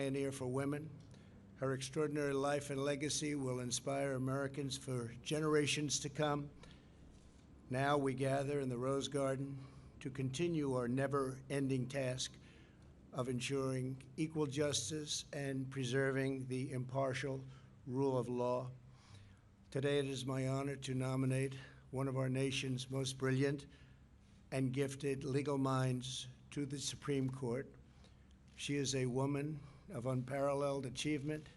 pioneer for women. Her extraordinary life and legacy will inspire Americans for generations to come. Now we gather in the Rose Garden to continue our never-ending task of ensuring equal justice and preserving the impartial rule of law. Today it is my honor to nominate one of our nation's most brilliant and gifted legal minds to the Supreme Court. She is a woman of unparalleled achievement,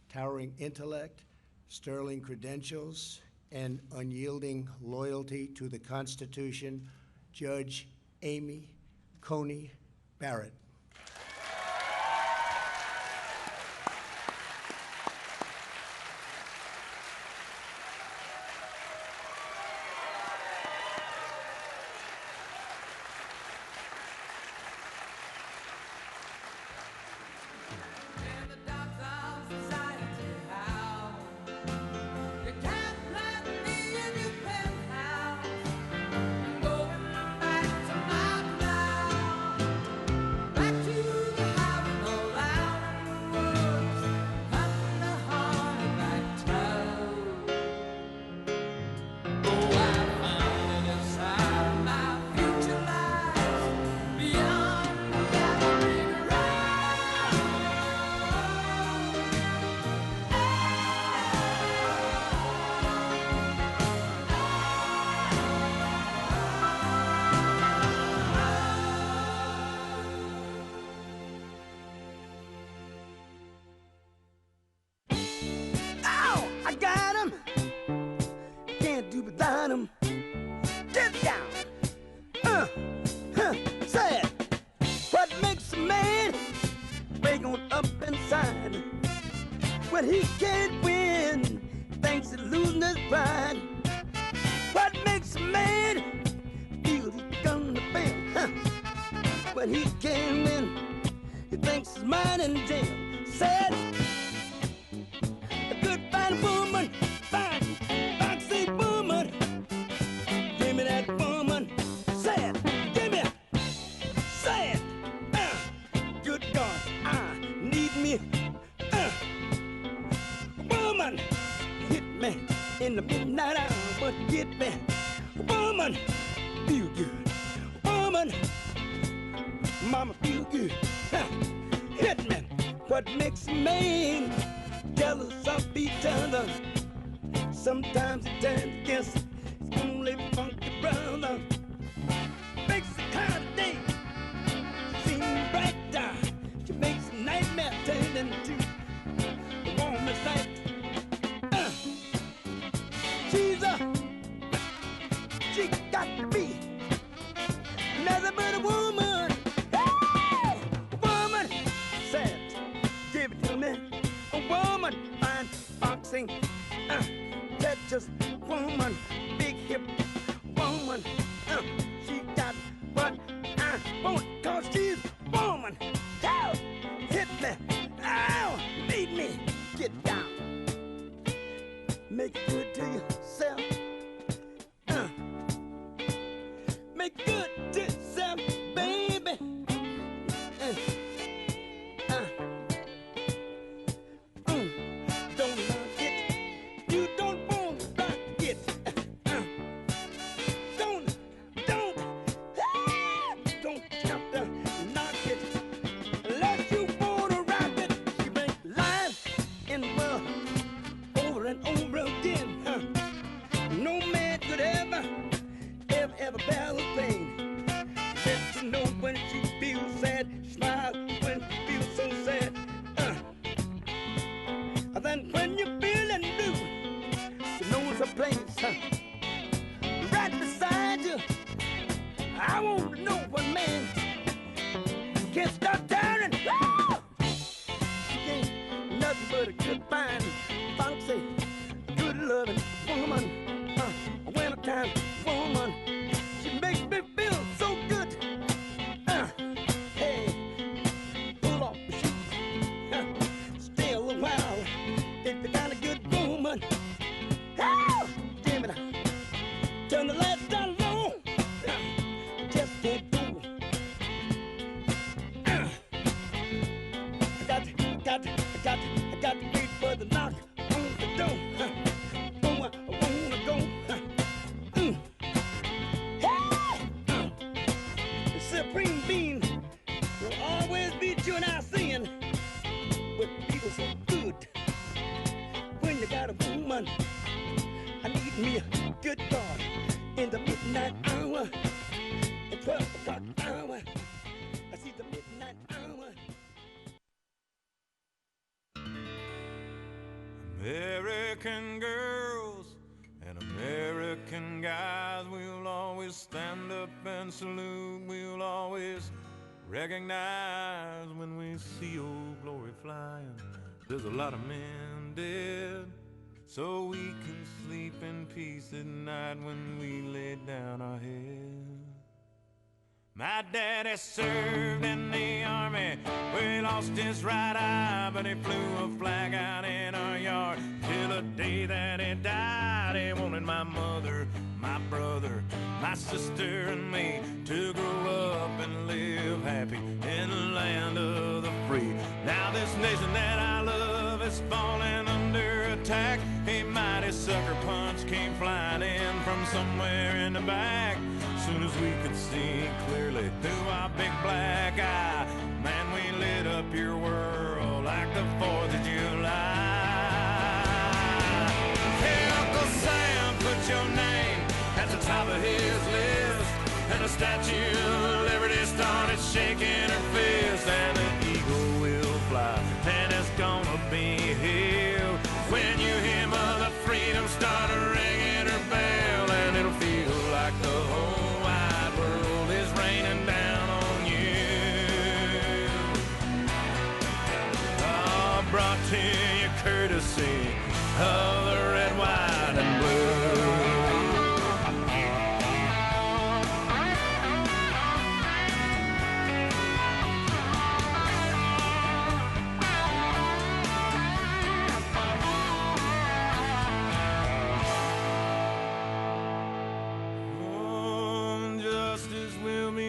towering intellect, sterling credentials, and unyielding loyalty to the Constitution, Judge Amy Coney Barrett. When he can't win, thinks he's losing his pride. What makes a man feel he's gonna fail? When he can't win, he thinks he's mine in jail. Said, a good fine woman, fine, foxy woman. Give me that woman. Said, give me. Said, good God, I need me. Woman, hit me in the midnight hour, but get me. Woman, feel good. Woman, mama feel good. Hit me. What makes a man jealous of each other? Sometimes it turns against his only funky brother. Makes the kind of day seem brighter. She makes a nightmare turn into the warmest night. She got to be nothing but a woman. Hey! Woman, said, give it to me. A woman, fine, boxing, Texas woman, big hip woman. She got what I want, 'cause she's woman. Ow! Hit me, ow! Lead me, get down. Make it good to yourself. Make good to yourself, baby. Don't knock it. You don't want to rock it. Don't have to knock it. Unless you want to rock it. You bring life in the world over and over again. No man could ever bear the pain. Let you know when she feels sad, smile when she feels so sad. Then when you're feeling blue, she knows her place. Right beside you, I want to know what man can't stop turning. She ain't nothing but a good, fine, foxy, good loving woman. A wintertime woman. She makes me feel so good. Hey, pull off the shoes. Stay a little while. If you got a good woman. Oh, give me the. Turn the lights down low. Just can't do. I got to I got to wait for the knock on the door. Oh, I wanna go. Hey! The supreme being will always be doing our sin, but feels so good when you got a woman. I need me a good God in the midnight hour, the 12 o'clock hour. I see the midnight hour. American girls and American guys, we'll always stand up and salute. We'll always recognize when we see old glory flying. There's a lot of men dead, so we can sleep in peace at night when we lay down our head. My daddy served in the army, where he lost his right eye, but he flew a flag out in our yard till the day that he died. He wanted my mother, my brother, my sister and me to grow up and live happy in the land of the free. Now this nation that I love is falling under attack. A mighty sucker punch came flying in from somewhere in the back. Soon as we could see clearly through our big black eye, man, we lit up your world like the 4th of July. Hey, Uncle Sam, put your name at the top of his list, and the Statue of Liberty started shaking her fist, and the eagle will fly, and it's gonna be here when you hear Mother Freedom start ringing her bell, and it'll feel like the whole raining down on you. Oh, brought to you courtesy of the red, white, and blue.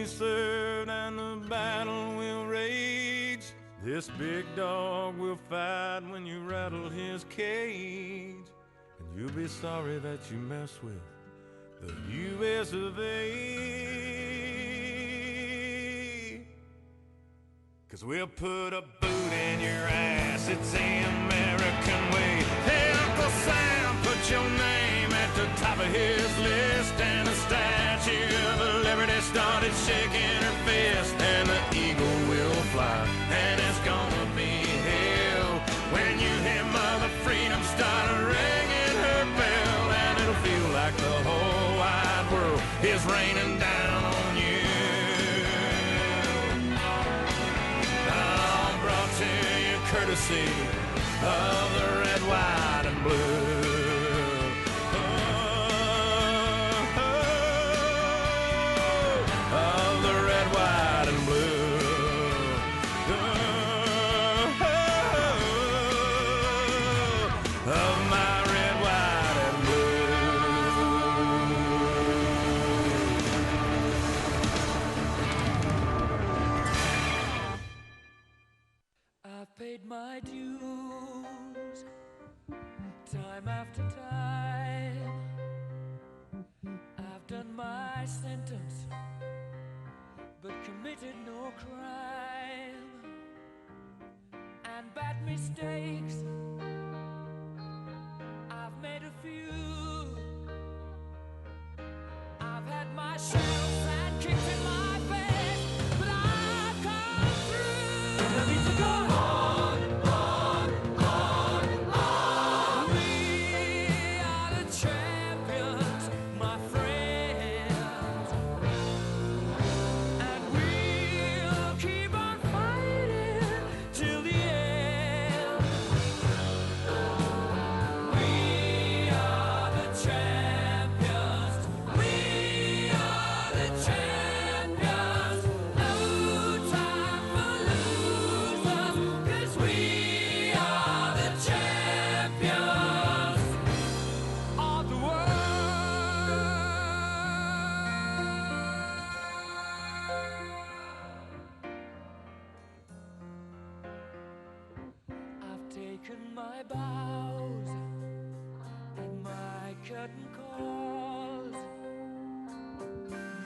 Served and the battle will rage. This big dog will fight when you rattle his cage, and you'll be sorry that you mess with the U.S. of A. 'Cause we'll put a boot in your ass, it's the American way. Hey, Uncle Sam, put your name at the top of his list, and the Statue of Liberty started shaking her fist, and the eagle will fly, and it's gonna be hell when you hear Mother Freedom start ringing her bell, and it'll feel like the whole wide world is raining down on you. Oh, brought to you courtesy of the red, white, and blue. Paid my dues time after time. I've done my sentence but committed no crime, and bad mistakes I've made a few. I've had my shells and kicks in my face, but I've come through. I need to go. taken my bows and my curtain calls.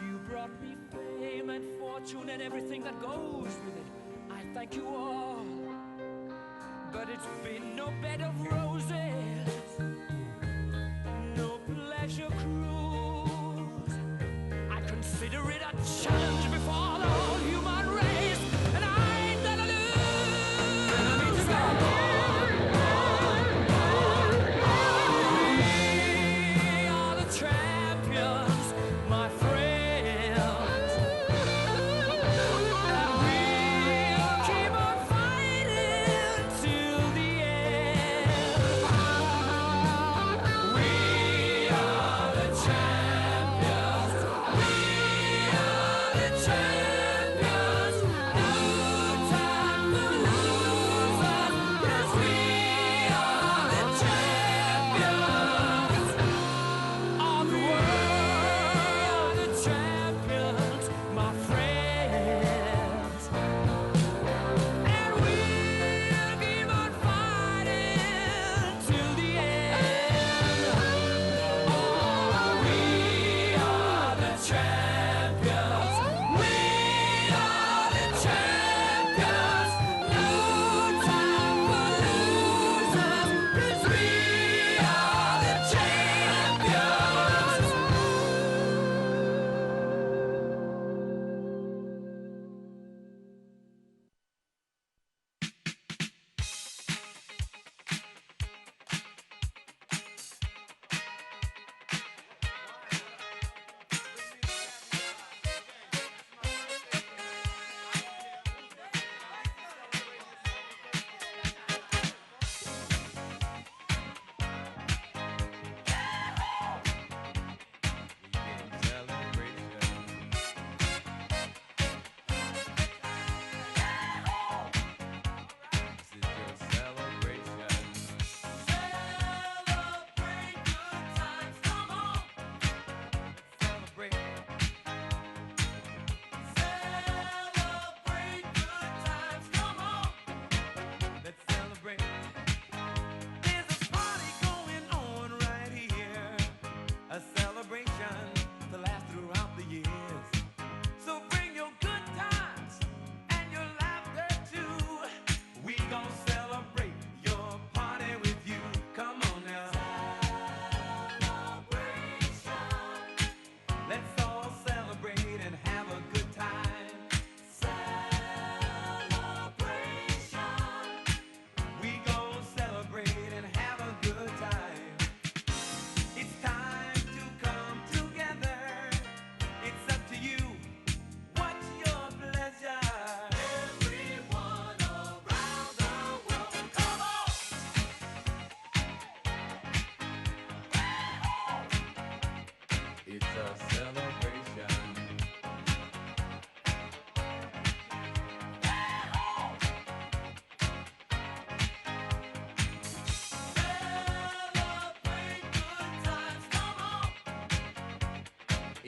You brought me fame and fortune and everything that goes with it. I thank you all, but it's been no bed of roses, no pleasure cruise. I consider it a challenge before the whole human race, and I ain't gonna lose. We are the champions, my friends, and we'll keep on fighting till the end. We are the champions. We are the champions. No time for losers, 'cause we are the champions of the world, the champions, my friends. And we'll keep on fighting till the end. Oh, we are the champions. We are the champions. No time for losers, 'cause we are the champions.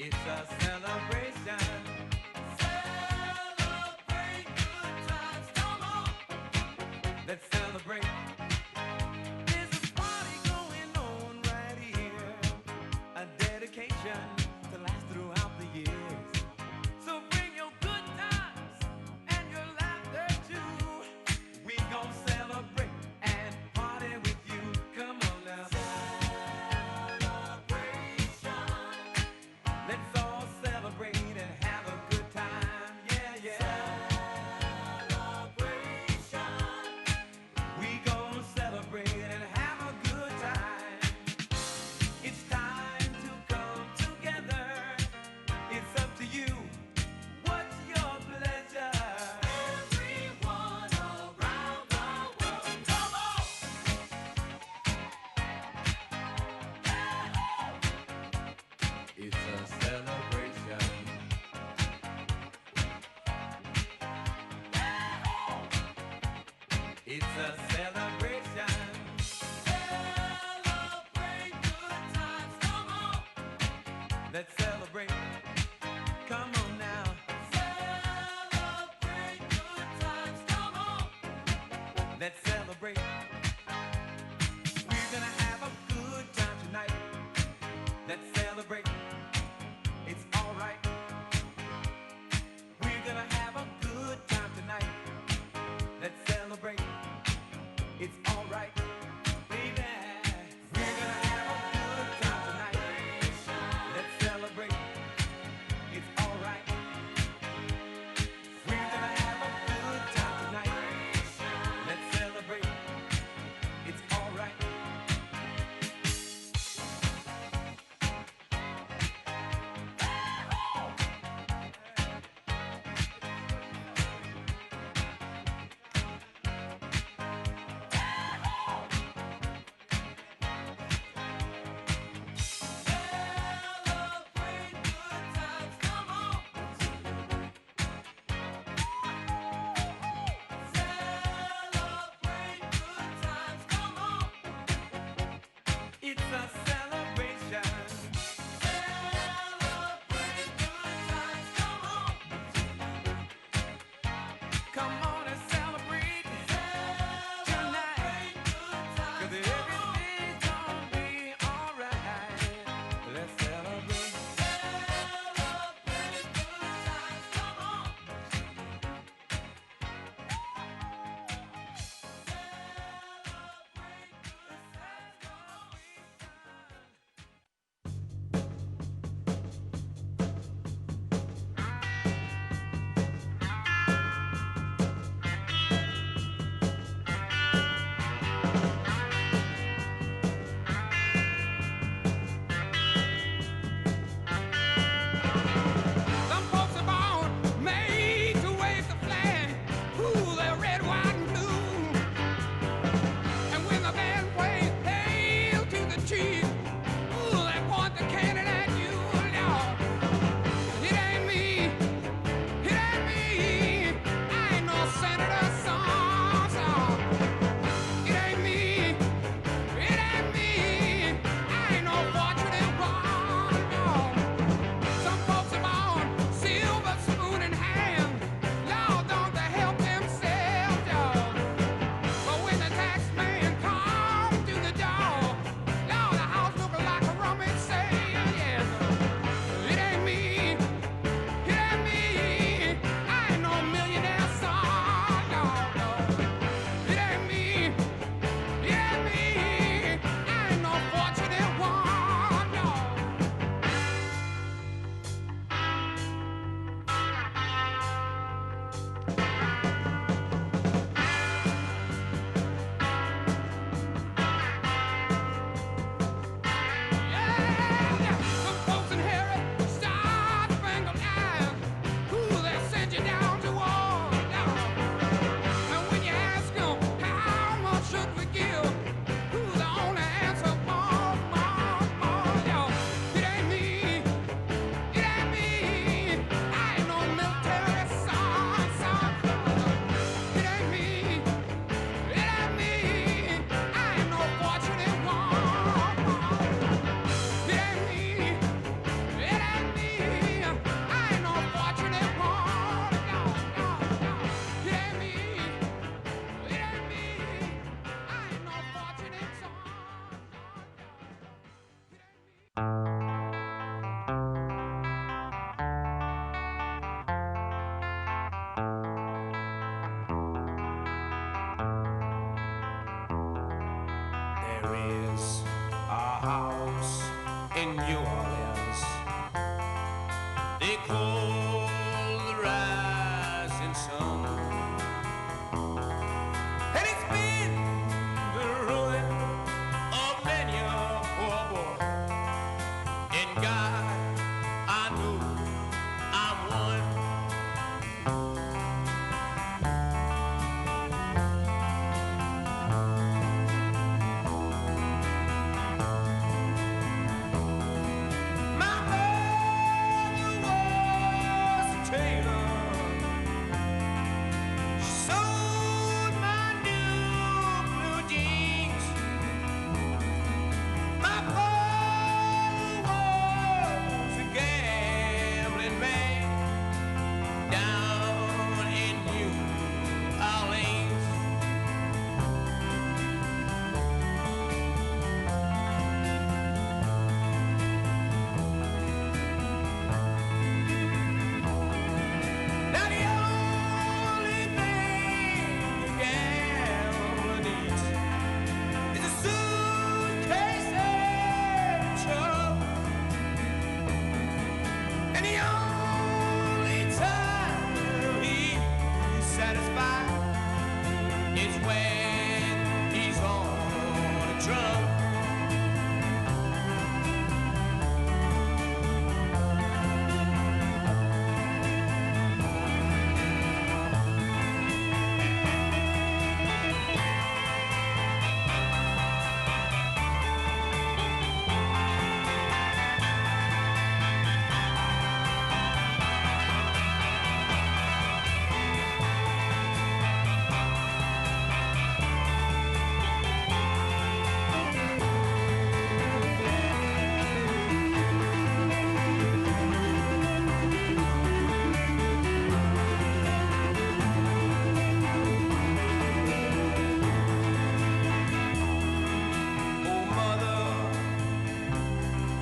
It's a celebration. Celebrate good times, come on. Let's celebrate. There's a party going on right here. A dedication to last throughout the years. So bring your good times and your laughter too. We gon' celebrate and party with you. Come on now. Let's all celebrate and have a good time, yeah, yeah. Celebration. We gon' celebrate and have a good time. It's time to come together. It's up to you. What's your pleasure? Everyone around the world, come on. It's a celebration. It's a celebration. Celebrate good times, come on. Let's celebrate. Come on now. Celebrate good times, come on. Let's celebrate.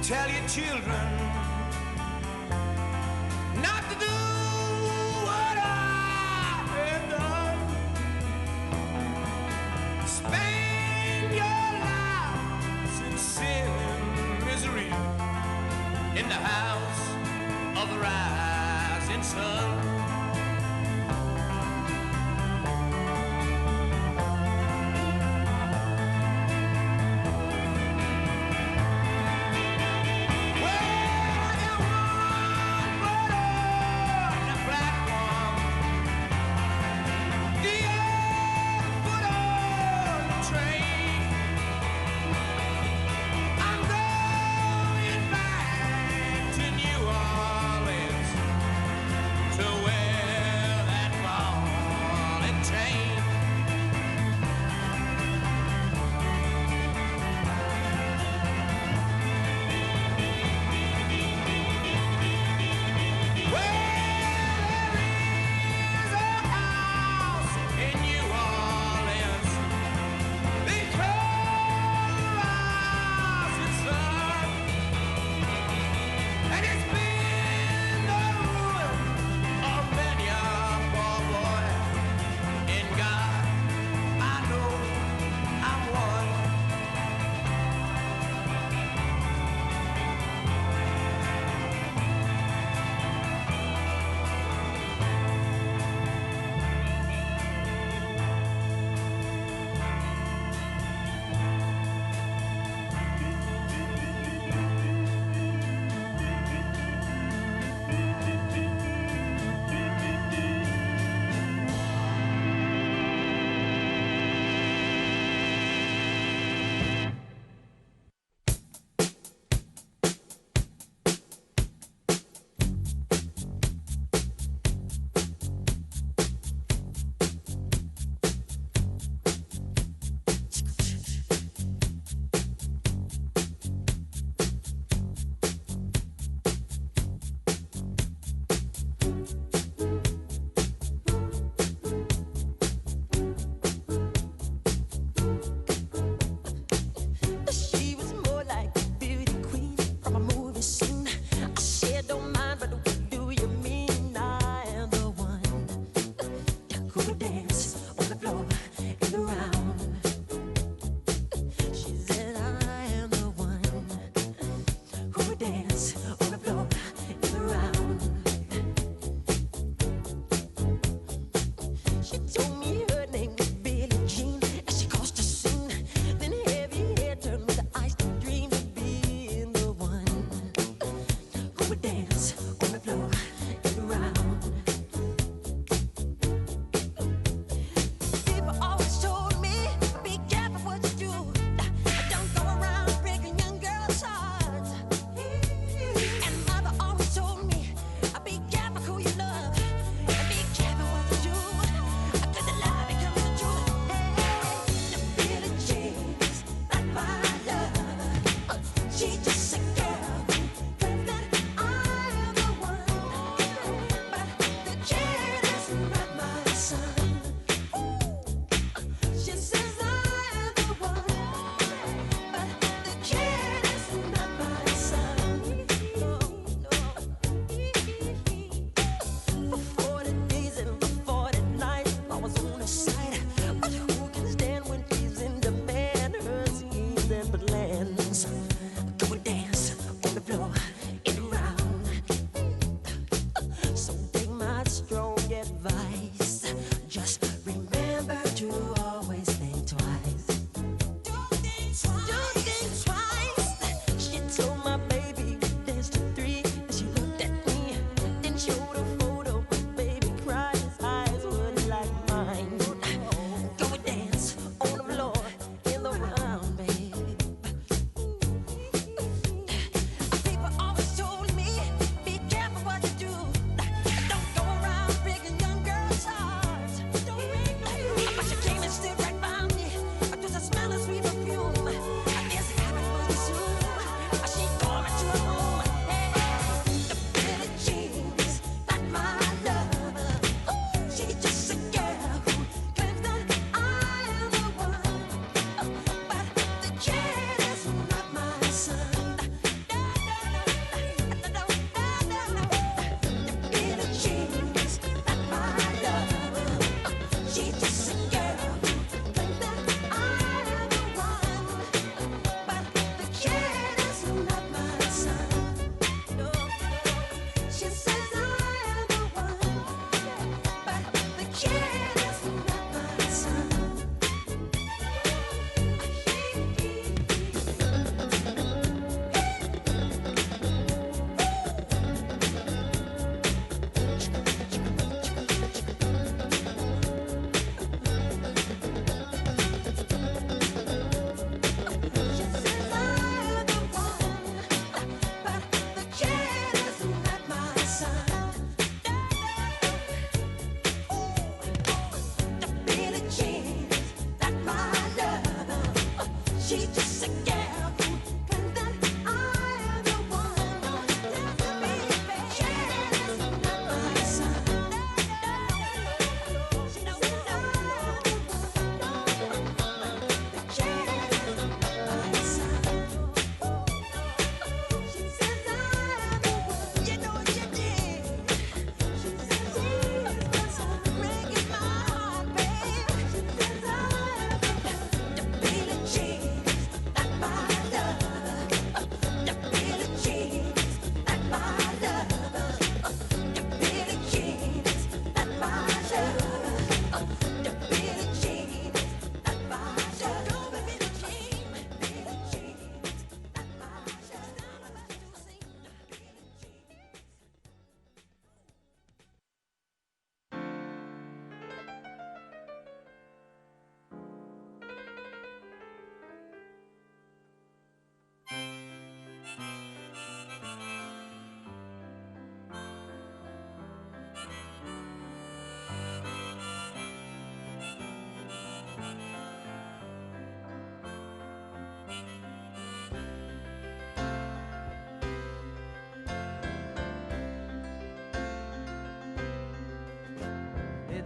tell your children not to do what I have done. Spend your lives in sin and misery in the house of the rising sun. To where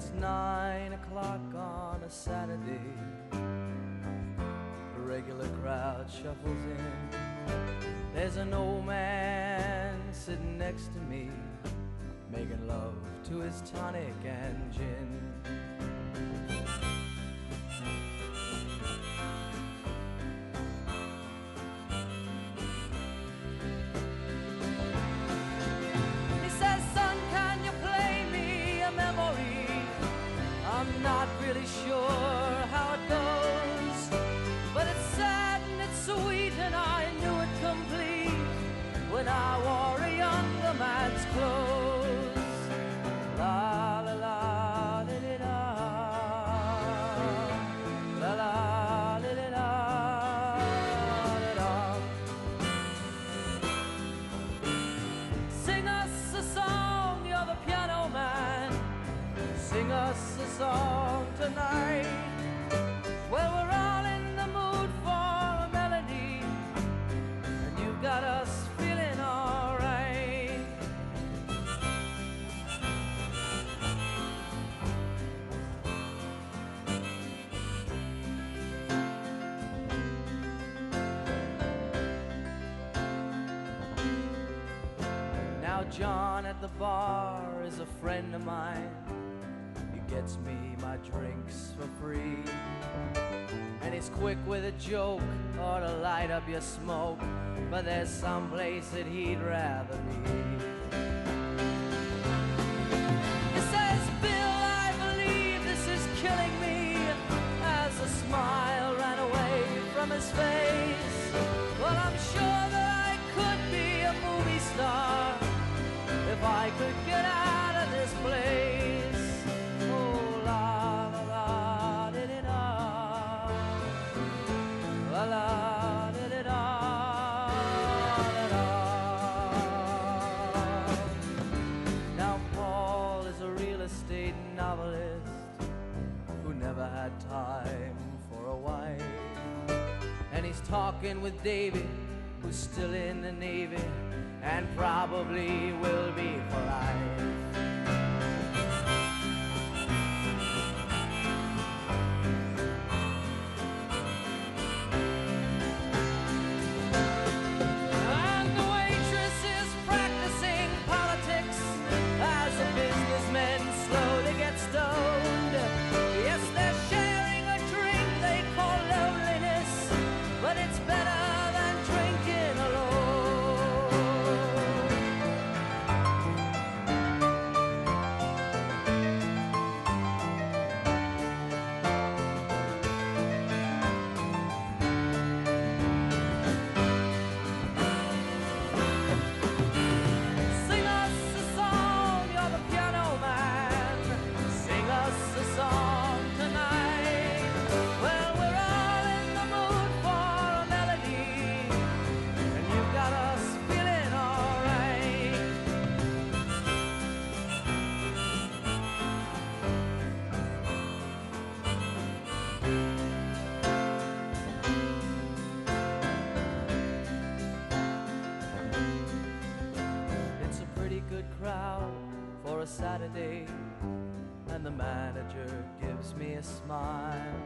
it's 9 o'clock on a Saturday. The regular crowd shuffles in. There's an old man sitting next to me, making love to his tonic and gin. He says, son, can you play me a memory? I'm not really sure how it goes, but it's sad and it's sweet, and I knew it complete when I wore a younger man's clothes. La la la li li la, la la li li la, li la. Sing us a song, you're the piano man. Sing us a song tonight. Well, we're all in the mood for a melody, and you got us feeling all right. Now John at the bar is a friend of mine. He gets me my drinks for free, and he's quick with a joke or to light up your smoke, but there's some place that he'd rather be. He says, Bill, I believe this is killing me, as a smile ran away from his face. Well, I'm sure that I could be a movie star if I could get out of this place. Oh, la la la di di da, la la di di da, da da. Now Paul is a real estate novelist who never had time for a wife, and he's talking with David, who's still in the Navy and probably will be for life. And the waitress is practicing politics as the businessmen slowly get stoned. Yes, they're sharing a drink they call loneliness, but it's better than drinking alone. Sing us a song, you're the piano man. Sing us a song tonight. Well, we're all in the mood for a melody, and you've got us feeling all right. It's a pretty good crowd for a Saturday, and the manager gives me a smile,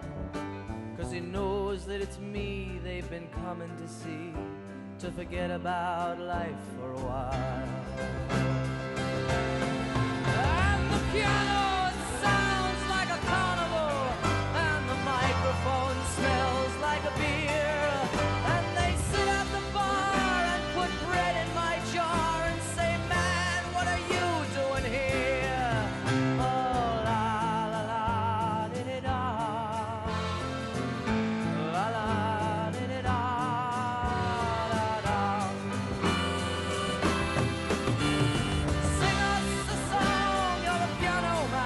'cause he knows that it's me they've been coming to see, to forget about life for a while. And the piano, it sounds like a carnival, and the microphone smells like a beer, and they sit at the bar and put bread in my jar and say, man, what are you doing here? Oh, la la la di di da, la la di di da, da da. Sing us a song, you're the piano man.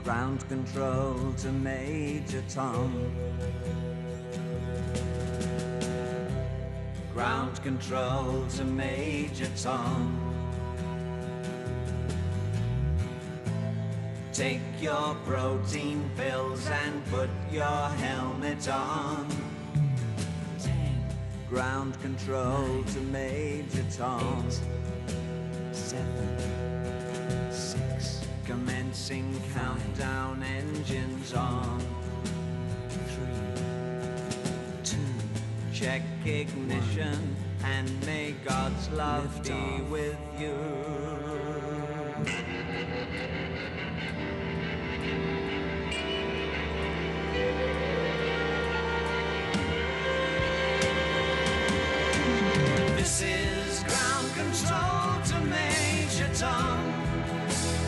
Ground control to Major Tom. Ground control to Major Tom. Take your protein pills and put your helmet on. 10. Ground control 9, to Major Tom. 8, 7, 6. Commencing 5, countdown, engines on. 3, 2. Check ignition and may God's love be with you. This is ground control to Major Tom.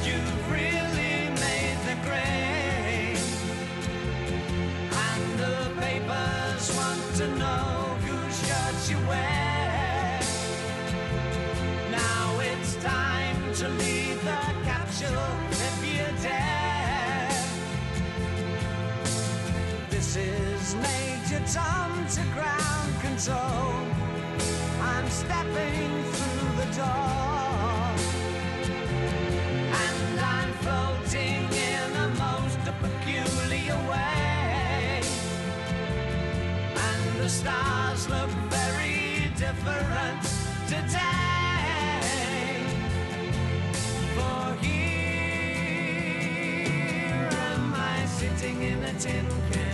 You've really made the grade, and the papers want to know whose shirts you wear. Now it's time to leave the capsule if you dare. This is Major Tom to ground control. I'm stepping through the door, and I'm floating in a most peculiar way, and the stars look very different today. For here am I sitting in a tin can.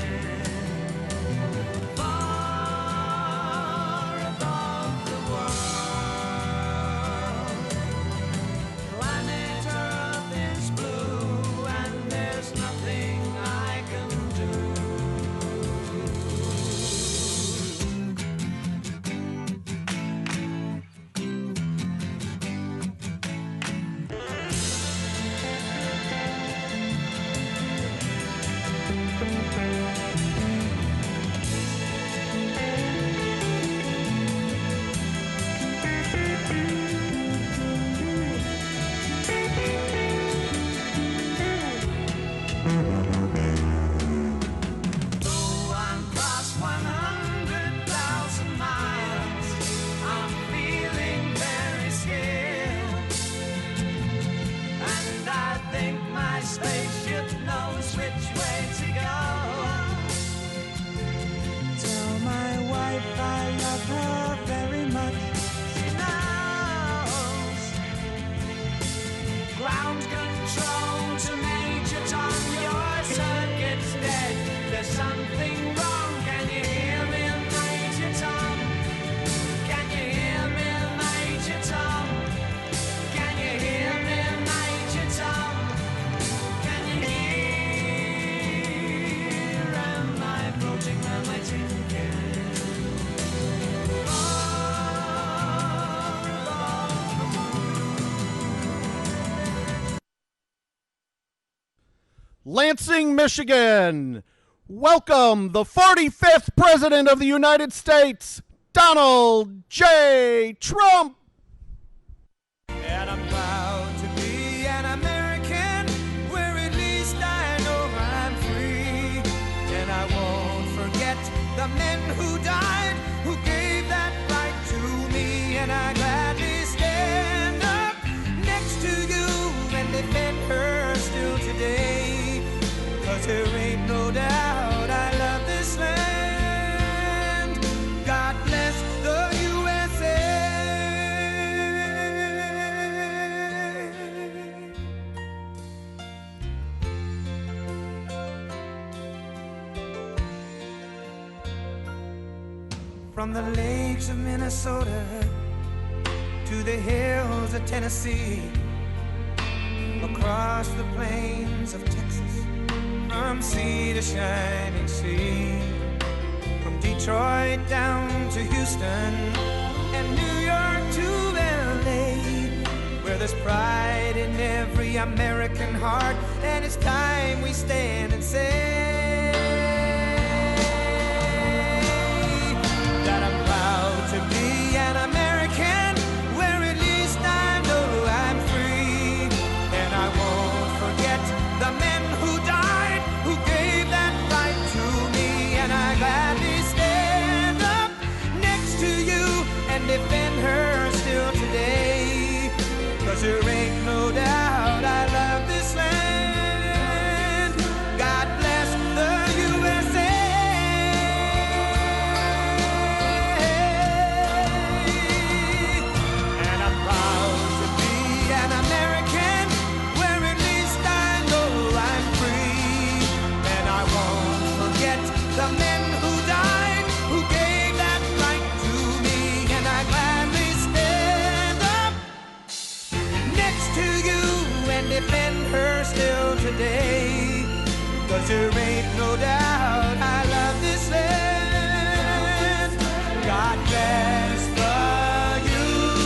Lansing, Michigan. Welcome the 45th President of the United States, Donald J. Trump. And I'm proud to be an American, where at least I know I'm free. And I won't forget the men who died, who gave that right to me. And I gladly stand up next to you and defend her still today. 'Cause there ain't no doubt I love this land. God bless the USA. From the lakes of Minnesota to the hills of Tennessee, across the plains of Texas, from sea to shining sea, from Detroit down to Houston and New York to LA, where there's pride in every American heart, and it's time we stand and say that I'm proud to be an American, where at least I know I'm free, and I won't forget the men who today. 'Cause there ain't no doubt I love this land. God bless the USA.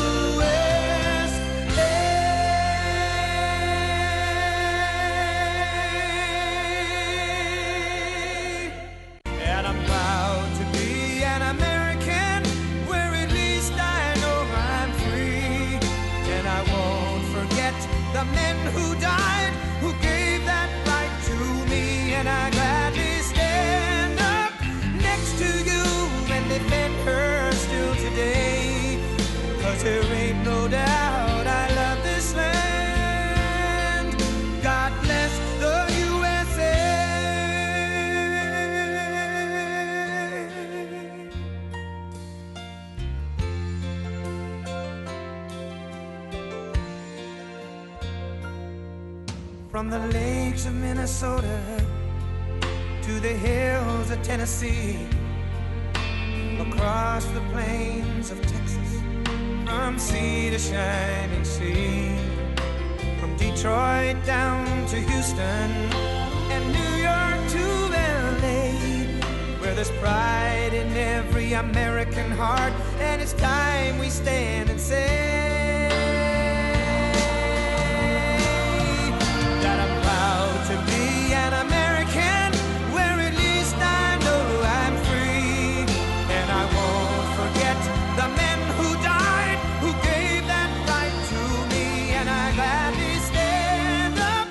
And I'm proud to be an American, where at least I know I'm free. And I won't forget the men who died, who gave that right to me. And I gladly stand up next to you and defend her still today. 'Cause there ain't no doubt I love this land. God bless the USA. From the lakes of Minnesota to the hills of Tennessee, across the plains of Texas, from sea to shining sea, from Detroit down to Houston and New York to LA, where there's pride in every American heart. And it's time we stand and say that I'm proud to be an American, where at least I know I'm free. And I won't forget the men who died, who gave that right to me. And I gladly stand up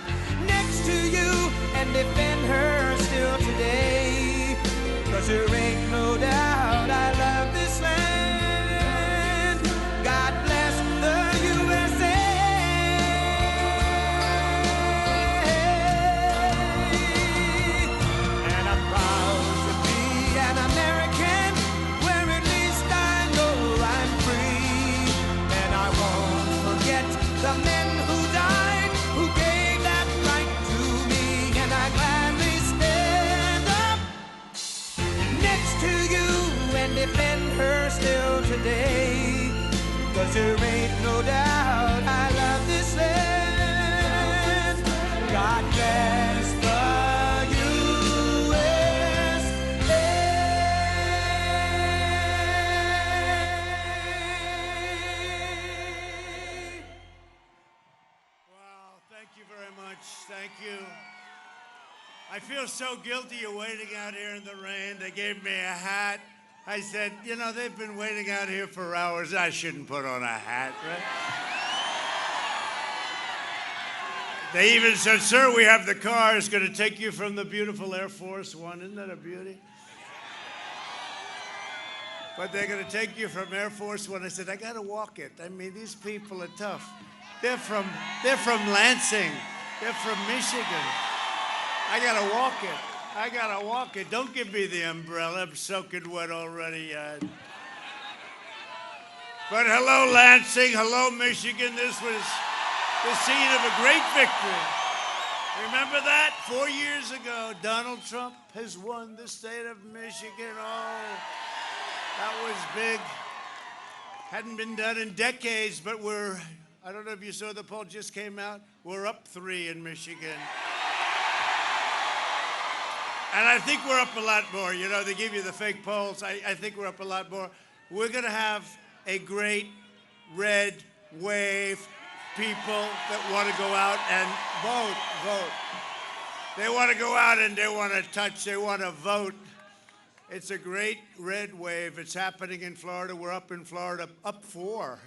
next to you and defend her still today. 'Cause there ain't no doubt I love this land. God bless the USA. And I'm proud to be an American, where at least I know I'm free. And I won't forget the men who died, who gave that right to me. And I gladly stand up next to you and defend her still today. 'Cause there ain't no doubt I love this land. God bless the USA. Wow, thank you very much. Thank you. I feel so guilty of waiting out here in the rain. They gave me a hat. I said, you know, they've been waiting out here for hours. I shouldn't put on a hat, right? They even said, sir, we have the car. It's going to take you from the beautiful Air Force One. Isn't that a beauty? But they're going to take you from Air Force One. I said, I got to walk it. I mean, these people are tough. They're from Lansing. They're from Michigan. I got to walk it. I got to walk it. Don't give me the umbrella. I'm soaking wet already. But hello, Lansing. Hello, Michigan. This was the scene of a great victory. Remember that? 4 years ago, Donald Trump has won the state of Michigan. Oh, that was big. Hadn't been done in decades, but I don't know if you saw the poll just came out. We're up 3 in Michigan. And I think we're up a lot more. You know, they give you the fake polls. I think we're up a lot more. We're going to have a great red wave, people that want to go out and vote. They want to go out and they want to touch, they want to vote. It's a great red wave. It's happening in Florida. We're up in Florida, up 4.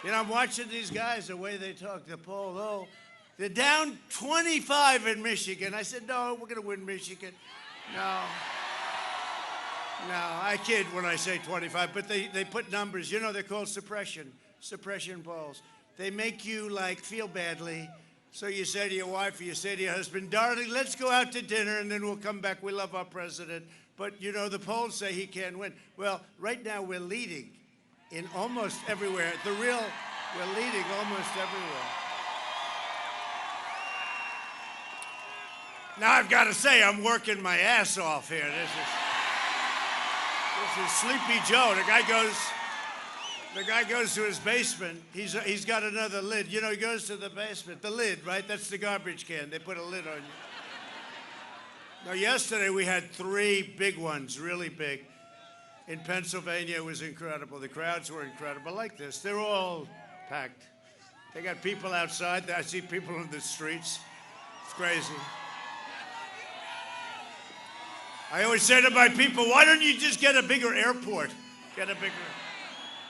You know, I'm watching these guys, the way they talk, the poll. Oh, they're down 25 in Michigan. I said, no, we're going to win Michigan. No, I kid when I say 25, but they put numbers. You know, they're called suppression polls. They make you, like, feel badly. So you say to your wife or you say to your husband, darling, let's go out to dinner and then we'll come back. We love our president. But, you know, the polls say he can't win. Well, right now we're leading in almost everywhere. We're leading almost everywhere. Now, I've got to say, I'm working my ass off here. This is Sleepy Joe. The guy goes, The guy goes to his basement. He's got another lid. You know, he goes to the basement. The lid, right? That's the garbage can. They put a lid on you. Now, yesterday we had 3 big ones, really big. In Pennsylvania, it was incredible. The crowds were incredible. Like this, they're all packed. They got people outside. I see people in the streets. It's crazy. I always say to my people, why don't you just get a bigger airport? Get a bigger.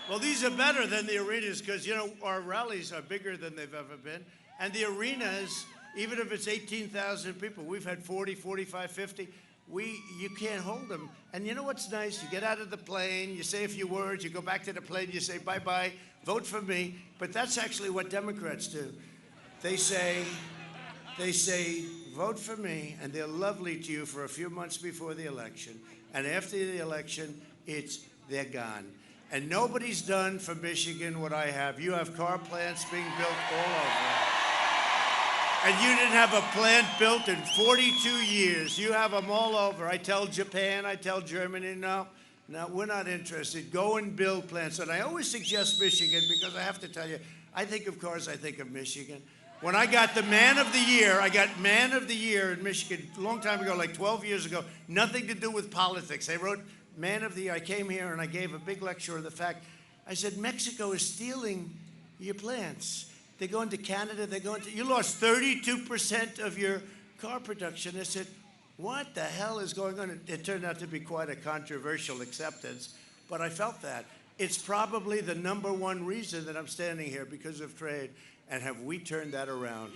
Well, these are better than the arenas because, you know, our rallies are bigger than they've ever been. And the arenas, even if it's 18,000 people, we've had 40, 45, 50. You can't hold them. And you know what's nice? You get out of the plane, you say a few words, you go back to the plane, you say bye-bye, vote for me. But that's actually what Democrats do. They say, vote for me, and they're lovely to you for a few months before the election. And after the election, they're gone. And nobody's done for Michigan what I have. You have car plants being built all over. And you didn't have a plant built in 42 years. You have them all over. I tell Japan, I tell Germany, no, we're not interested. Go and build plants. And I always suggest Michigan because I have to tell you, I think of cars, I think of Michigan. When I got the Man of the Year, I got Man of the Year in Michigan a long time ago, like 12 years ago, nothing to do with politics. They wrote Man of the Year. I came here and I gave a big lecture of the fact, I said, Mexico is stealing your plants. They're going to Canada, you lost 32% of your car production. I said, what the hell is going on? It turned out to be quite a controversial acceptance, but I felt that. It's probably the #1 reason that I'm standing here, because of trade. And have we turned that around?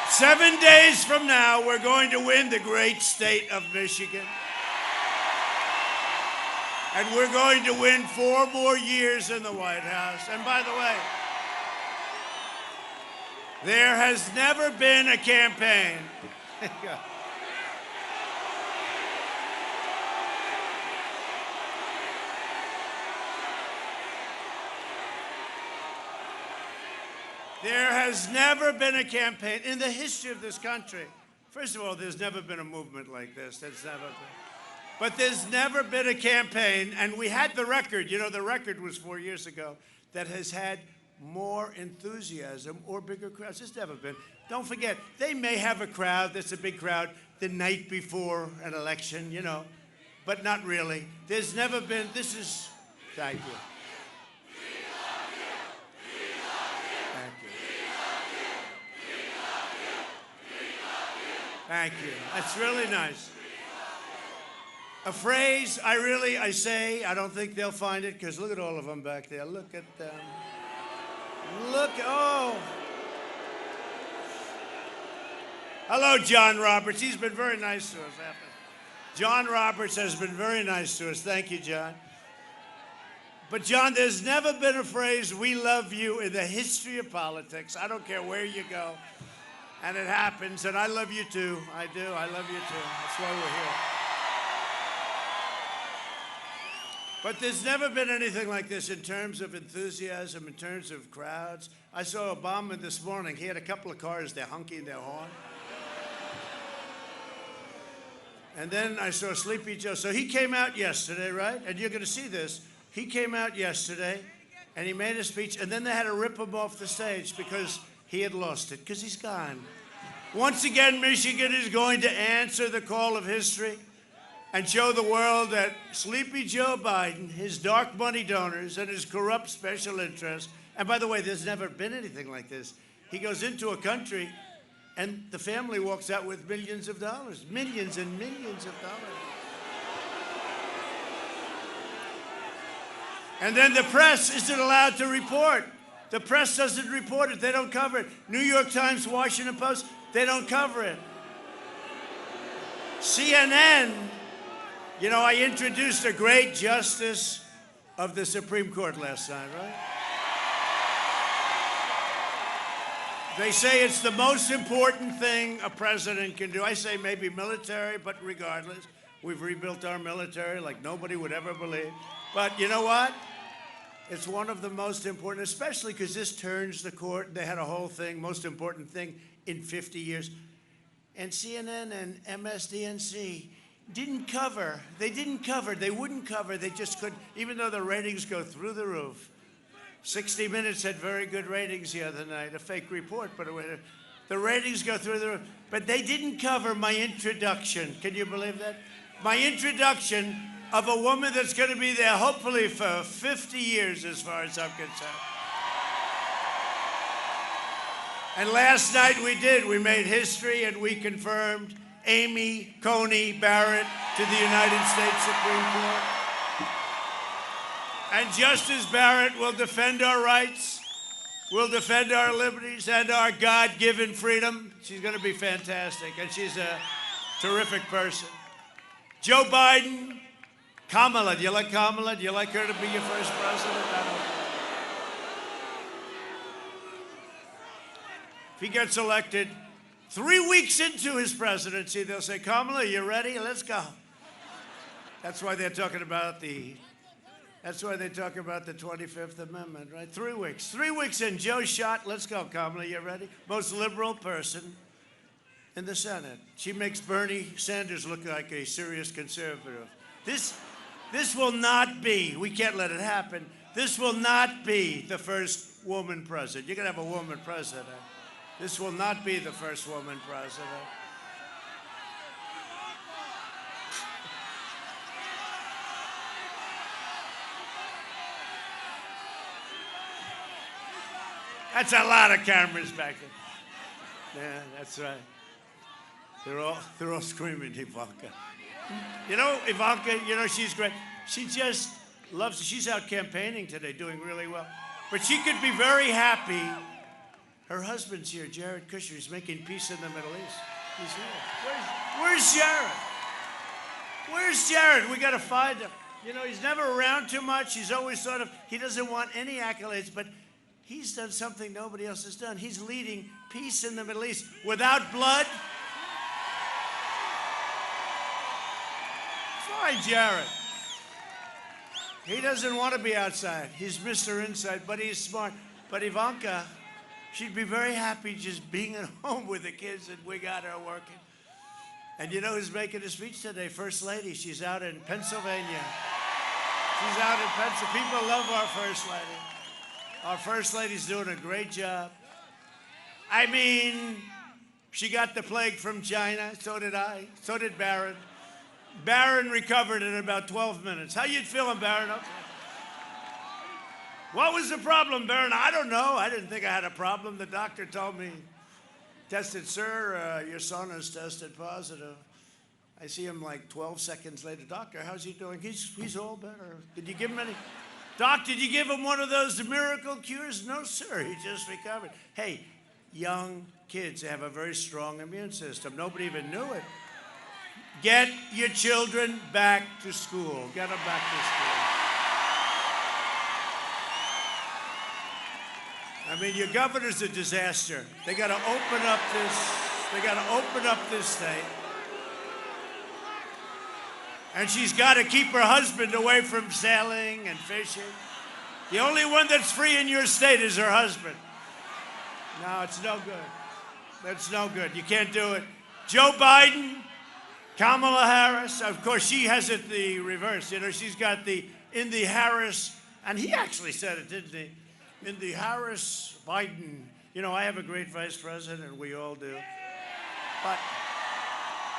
7 days from now, we're going to win the great state of Michigan. And we're going to win 4 more years in the White House. And by the way, there has never been a campaign. There has never been a campaign in the history of this country. First of all, there's never been a movement like this. There's never been. But there's never been a campaign, and we had the record. You know, the record was 4 years ago that has had more enthusiasm or bigger crowds. There's never been. Don't forget, they may have a crowd that's a big crowd the night before an election, you know, but not really. There's never been. Thank you. Thank you. That's really nice. A phrase I say, I don't think they'll find it, because look at all of them back there. Look at them. Oh. Hello, John Roberts. He's been very nice to us. John Roberts has been very nice to us. Thank you, John. But, John, there's never been a phrase, we love you, in the history of politics. I don't care where you go. And it happens, and I love you too. I do. I love you too. That's why we're here. But there's never been anything like this in terms of enthusiasm, in terms of crowds. I saw Obama this morning. He had a couple of cars, they're honking their horn. And then I saw Sleepy Joe. So he came out yesterday, right? And you're going to see this. He came out yesterday, and he made a speech, and then they had to rip him off the stage because he had lost it, because he's gone. Once again, Michigan is going to answer the call of history and show the world that Sleepy Joe Biden, his dark money donors, and his corrupt special interests, and by the way, there's never been anything like this. He goes into a country, and the family walks out with millions of dollars, millions and millions of dollars. And then the press isn't allowed to report. The press doesn't report it. They don't cover it. New York Times, Washington Post, they don't cover it. CNN, you know, I introduced a great justice of the Supreme Court last night, right? They say it's the most important thing a president can do. I say maybe military, but regardless, we've rebuilt our military like nobody would ever believe. But you know what? It's one of the most important, especially because this turns the court. They had a whole thing, most important thing in 50 years. And CNN and MSDNC, didn't cover. They didn't cover. They wouldn't cover. They just couldn't, even though the ratings go through the roof. 60 Minutes had very good ratings the other night, a fake report, but the ratings go through the roof. But they didn't cover my introduction. Can you believe that? My introduction of a woman that's going to be there hopefully for 50 years as far as I'm concerned. And last night we did. We made history and we confirmed Amy Coney Barrett to the United States Supreme Court. And Justice Barrett will defend our rights, will defend our liberties and our God-given freedom. She's going to be fantastic, and she's a terrific person. Joe Biden, Kamala. Do you like Kamala? Do you like her to be your first president? I don't know. If he gets elected, 3 weeks into his presidency, they'll say, Kamala, you ready? Let's go. That's why they're talking about the 25th Amendment, right? 3 weeks. 3 weeks in, Joe shot. Let's go, Kamala, you ready? Most liberal person in the Senate. She makes Bernie Sanders look like a serious conservative. This will not be, we can't let it happen, this will not be the first woman president. You're going to have a woman president. This will not be the first woman president. That's a lot of cameras back there. Yeah, that's right. They're all screaming Ivanka. You know, Ivanka, you know, she's great. She just loves it. She's out campaigning today, doing really well. But she could be very happy. Her husband's here, Jared Kushner. He's making peace in the Middle East. He's here. Where's Jared? Where's Jared? We got to find him. You know, he's never around too much. He's always sort of, he doesn't want any accolades, but he's done something nobody else has done. He's leading peace in the Middle East without blood. Find Jared. He doesn't want to be outside. He's Mr. Inside, but he's smart. But Ivanka, she'd be very happy just being at home with the kids, and we got her working. And you know who's making a speech today? First Lady. She's out in Pennsylvania. She's out in Pennsylvania. People love our First Lady. Our First Lady's doing a great job. I mean, she got the plague from China. So did I. So did Barron. Barron recovered in about 12 minutes. How you feeling, Barron? Okay. What was the problem, Barron? I don't know. I didn't think I had a problem. The doctor told me, tested, sir, your son has tested positive. I see him like 12 seconds later. Doctor, how's he doing? He's all better. Did you give him any? Doc, did you give him one of those miracle cures? No, sir. He just recovered. Hey, young kids have a very strong immune system. Nobody even knew it. Get your children back to school. Get them back to school. I mean, your governor's a disaster. They got to open up this. They got to open up this state. And she's got to keep her husband away from sailing and fishing. The only one that's free in your state is her husband. No, it's no good. That's no good. You can't do it. Joe Biden, Kamala Harris, of course, she has it the reverse. You know, she's got the, in the Harris, and he actually said it, didn't he? In the Harris-Biden, you know, I have a great vice president, and we all do. But,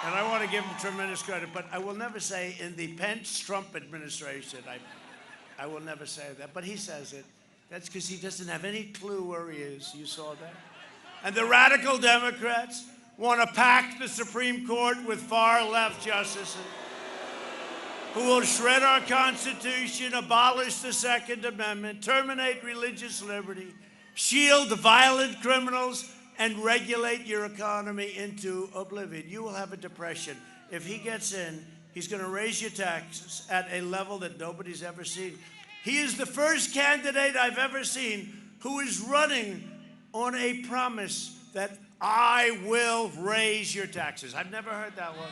and I want to give him tremendous credit, but I will never say in the Pence-Trump administration. I will never say that, but he says it. That's because he doesn't have any clue where he is. You saw that? And the radical Democrats want to pack the Supreme Court with far-left justices who will shred our Constitution, abolish the Second Amendment, terminate religious liberty, shield violent criminals, and regulate your economy into oblivion. You will have a depression. If he gets in, he's going to raise your taxes at a level that nobody's ever seen. He is the first candidate I've ever seen who is running on a promise that I will raise your taxes. I've never heard that one.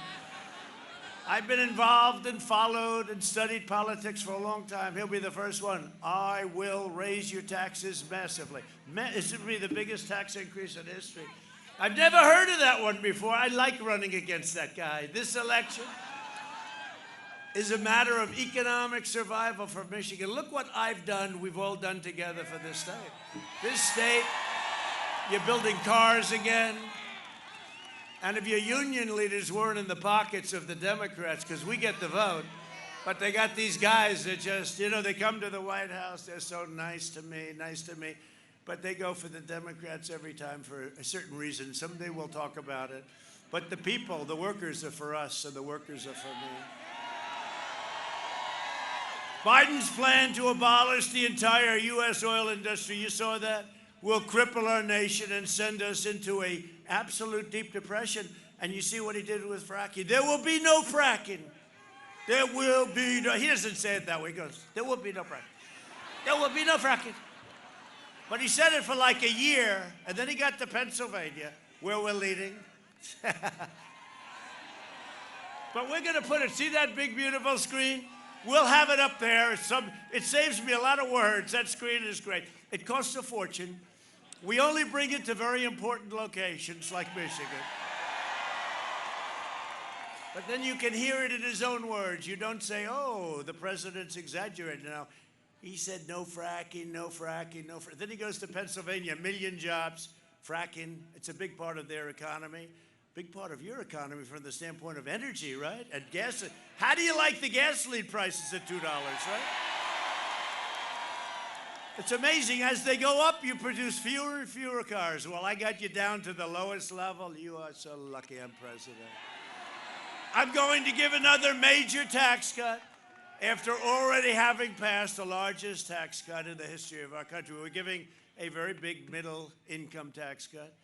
I've been involved and followed and studied politics for a long time. He'll be the first one. I will raise your taxes massively. This would be the biggest tax increase in history. I've never heard of that one before. I like running against that guy. This election, is a matter of economic survival for Michigan. Look what I've done, we've all done together for this state. This state, you're building cars again. And if your union leaders weren't in the pockets of the Democrats, because we get the vote, but they got these guys that just, you know, they come to the White House, they're so nice to me, but they go for the Democrats every time for a certain reason. Someday we'll talk about it. But the people, the workers are for us, and the workers are for me. Biden's plan to abolish the entire U.S. oil industry, you saw that, will cripple our nation and send us into a absolute deep depression. And you see what he did with fracking. There will be no fracking. There will be no, he doesn't say it that way. He goes, there will be no fracking. There will be no fracking. But he said it for like a year, and then he got to Pennsylvania, where we're leading. But we're going to put it, see that big, beautiful screen? We'll have it up there. It saves me a lot of words. That screen is great. It costs a fortune. We only bring it to very important locations like Michigan. But then you can hear it in his own words. You don't say, oh, the president's exaggerating now. He said no fracking, no fracking, no fracking. Then he goes to Pennsylvania, 1 million jobs, fracking. It's a big part of their economy. Big part of your economy from the standpoint of energy, right? And gas. How do you like the gasoline prices at $2, right? It's amazing. As they go up, you produce fewer and fewer cars. Well, I got you down to the lowest level. You are so lucky I'm president. I'm going to give another major tax cut after already having passed the largest tax cut in the history of our country. We're giving a very big middle income tax cut.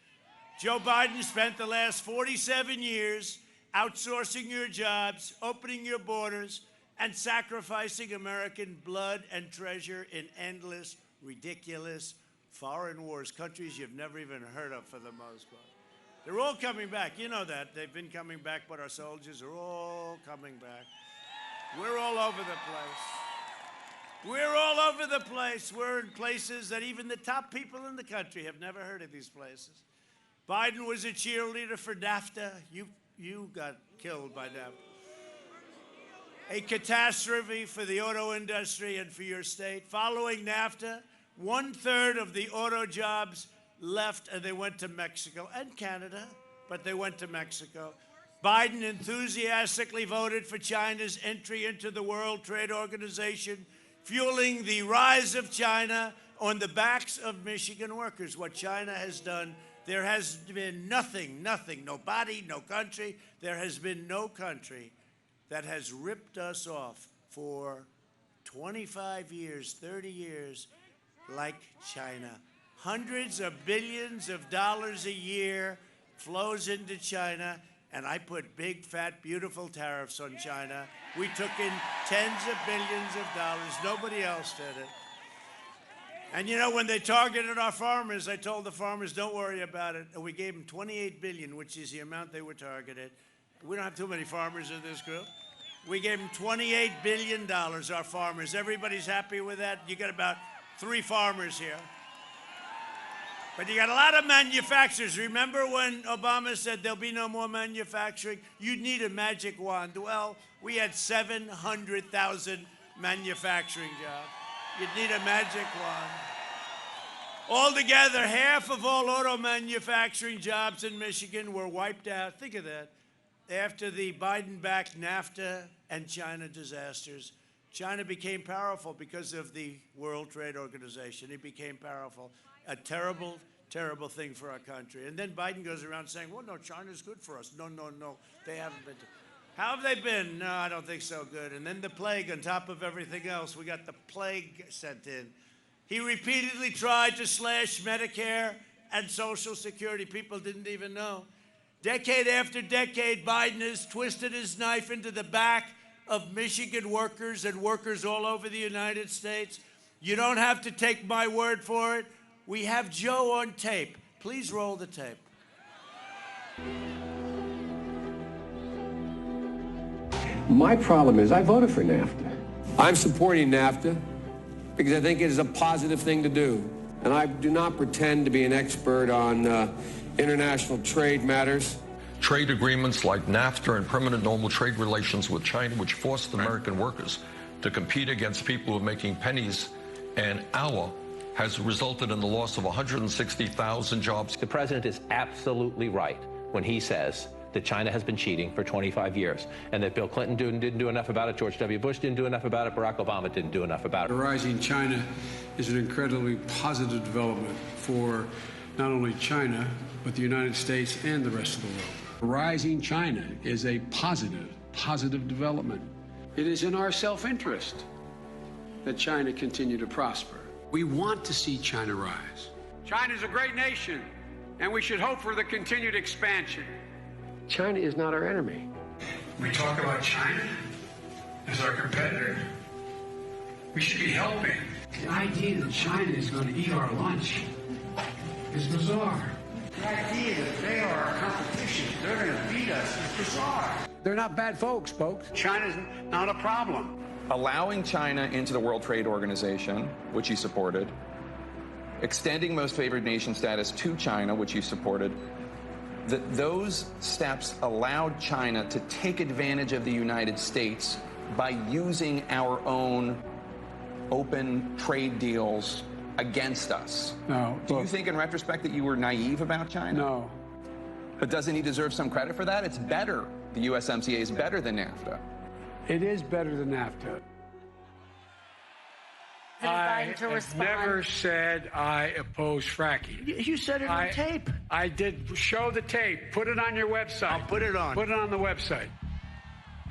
Joe Biden spent the last 47 years outsourcing your jobs, opening your borders, and sacrificing American blood and treasure in endless, ridiculous foreign wars, countries you've never even heard of for the most part. They're all coming back. You know that. They've been coming back, but our soldiers are all coming back. We're all over the place. We're all over the place. We're in places that even the top people in the country have never heard of these places. Biden was a cheerleader for NAFTA. You got killed by NAFTA. A catastrophe for the auto industry and for your state. Following NAFTA, 1/3 of the auto jobs left and they went to Mexico and Canada, but they went to Mexico. Biden enthusiastically voted for China's entry into the World Trade Organization, fueling the rise of China on the backs of Michigan workers. What China has done, there has been nothing, nobody, no country, there has been no country that has ripped us off for 25 years, 30 years like China. Hundreds of billions of dollars a year flows into China, and I put big, fat, beautiful tariffs on China. We took in tens of billions of dollars. Nobody else did it. And you know, when they targeted our farmers, I told the farmers, don't worry about it. And we gave them $28 billion, which is the amount they were targeted. We don't have too many farmers in this group. We gave them $28 billion, our farmers. Everybody's happy with that? You got about 3 farmers here. But you got a lot of manufacturers. Remember when Obama said there'll be no more manufacturing? You'd need a magic wand. Well, we had 700,000 manufacturing jobs. You'd need a magic wand. Altogether, half of all auto manufacturing jobs in Michigan were wiped out. Think of that. After the Biden-backed NAFTA and China disasters, China became powerful because of the World Trade Organization. It became powerful. A terrible, terrible thing for our country. And then Biden goes around saying, well, no, China's good for us. No, they haven't been. How have they been? No, I don't think so good. And then the plague on top of everything else. We got the plague sent in. He repeatedly tried to slash Medicare and Social Security. People didn't even know. Decade after decade, Biden has twisted his knife into the back of Michigan workers and workers all over the United States. You don't have to take my word for it. We have Joe on tape. Please roll the tape. My problem is I voted for NAFTA. I'm supporting NAFTA because I think it is a positive thing to do. And I do not pretend to be an expert on international trade matters. trade agreements like NAFTA and permanent normal trade relations with China, which forced American workers to compete against people who are making pennies an hour, has resulted in the loss of 160,000 jobs. The president is absolutely right when he says that China has been cheating for 25 years and that Bill Clinton didn't do enough about it, George W. Bush didn't do enough about it, Barack Obama didn't do enough about it. Rising China is an incredibly positive development for not only China, but the United States and the rest of the world. Rising China is a positive development. It is in our self-interest that China continue to prosper. We want to see China rise. China is a great nation, and we should hope for the continued expansion. China is not our enemy. We talk about China as our competitor. We should be helping. The idea that China is going to eat our lunch is bizarre. The idea that they are our competition, they're going to beat us, is bizarre. They're not bad folks. China's not a problem. Allowing China into the World Trade Organization, which he supported, extending most favored nation status to China, which he supported, those steps allowed China to take advantage of the United States by using our own open trade deals against us. No. Do you think in retrospect that you were naive about China? No. But doesn't he deserve some credit for that? It's better. The USMCA is better than NAFTA. It is better than NAFTA. I have never said I oppose fracking. You said it on tape. I did. Show the tape. Put it on your website. I'll put it on. Put it on the website.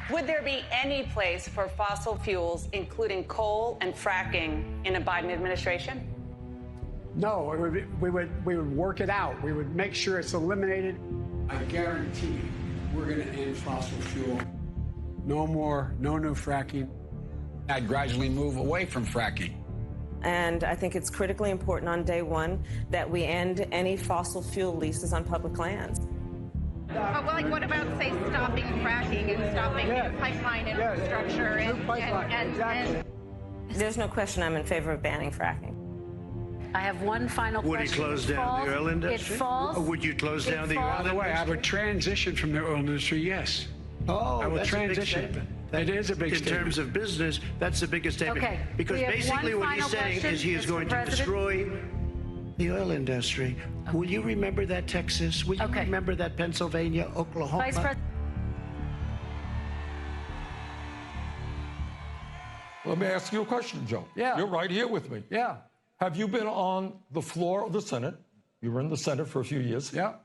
Would there be any place for fossil fuels, including coal and fracking, in a Biden administration? No, we would work it out. We would make sure it's eliminated. I guarantee you, we're going to end fossil fuel. No more, no new fracking. I'd gradually move away from fracking. And I think it's critically important on day one that we end any fossil fuel leases on public lands. Well, like, what about, say, stopping fracking and stopping new pipeline infrastructure? And There's no question I'm in favor of banning fracking. I have one final question. Would he close down the oil industry? It falls. Or would you close down the oil industry? By the way, I would transition from the oil industry, yes. Oh, I would that's transition. a big statement. It is a big statement. In terms of business, that's the biggest statement. Okay. Because basically what he's saying is he is going to destroy the oil industry. Okay. Will you remember that, Texas? Will you remember that, Pennsylvania, Oklahoma? Vice President. Let me ask you a question, Joe. Yeah. You're right here with me. Yeah. Have you been on the floor of the Senate? You were in the Senate for a few years. Yeah.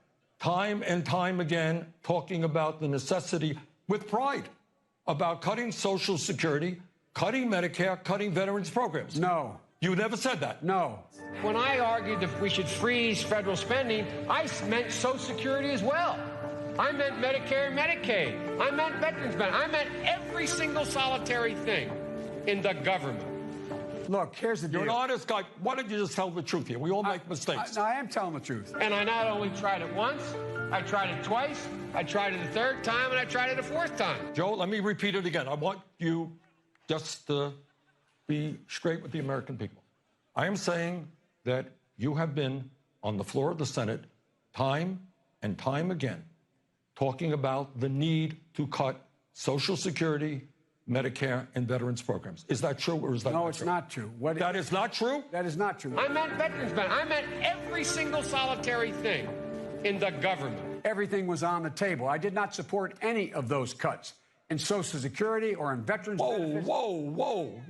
Time and time again, talking about the necessity, with pride, about cutting Social Security, cutting Medicare, cutting veterans programs. No. You never said that. No. When I argued that we should freeze federal spending, I meant Social Security as well. I meant Medicare and Medicaid. I meant veterans benefits. I meant every single solitary thing in the government. Look, here's the deal. You're an honest guy. Why don't you just tell the truth here? We all make mistakes. I am telling the truth. And I not only tried it once, I tried it twice, I tried it a third time, and I tried it a fourth time. Joe, let me repeat it again. I want you just to be straight with the American people. I am saying that you have been on the floor of the Senate time and time again talking about the need to cut Social Security, Medicare, and veterans programs. Is that true or is that not true? No, it's not true. That is not true? That is not true. I meant veterans benefits. I meant every single solitary thing in the government. Everything was on the table. I did not support any of those cuts in Social Security or in veterans benefits. Whoa.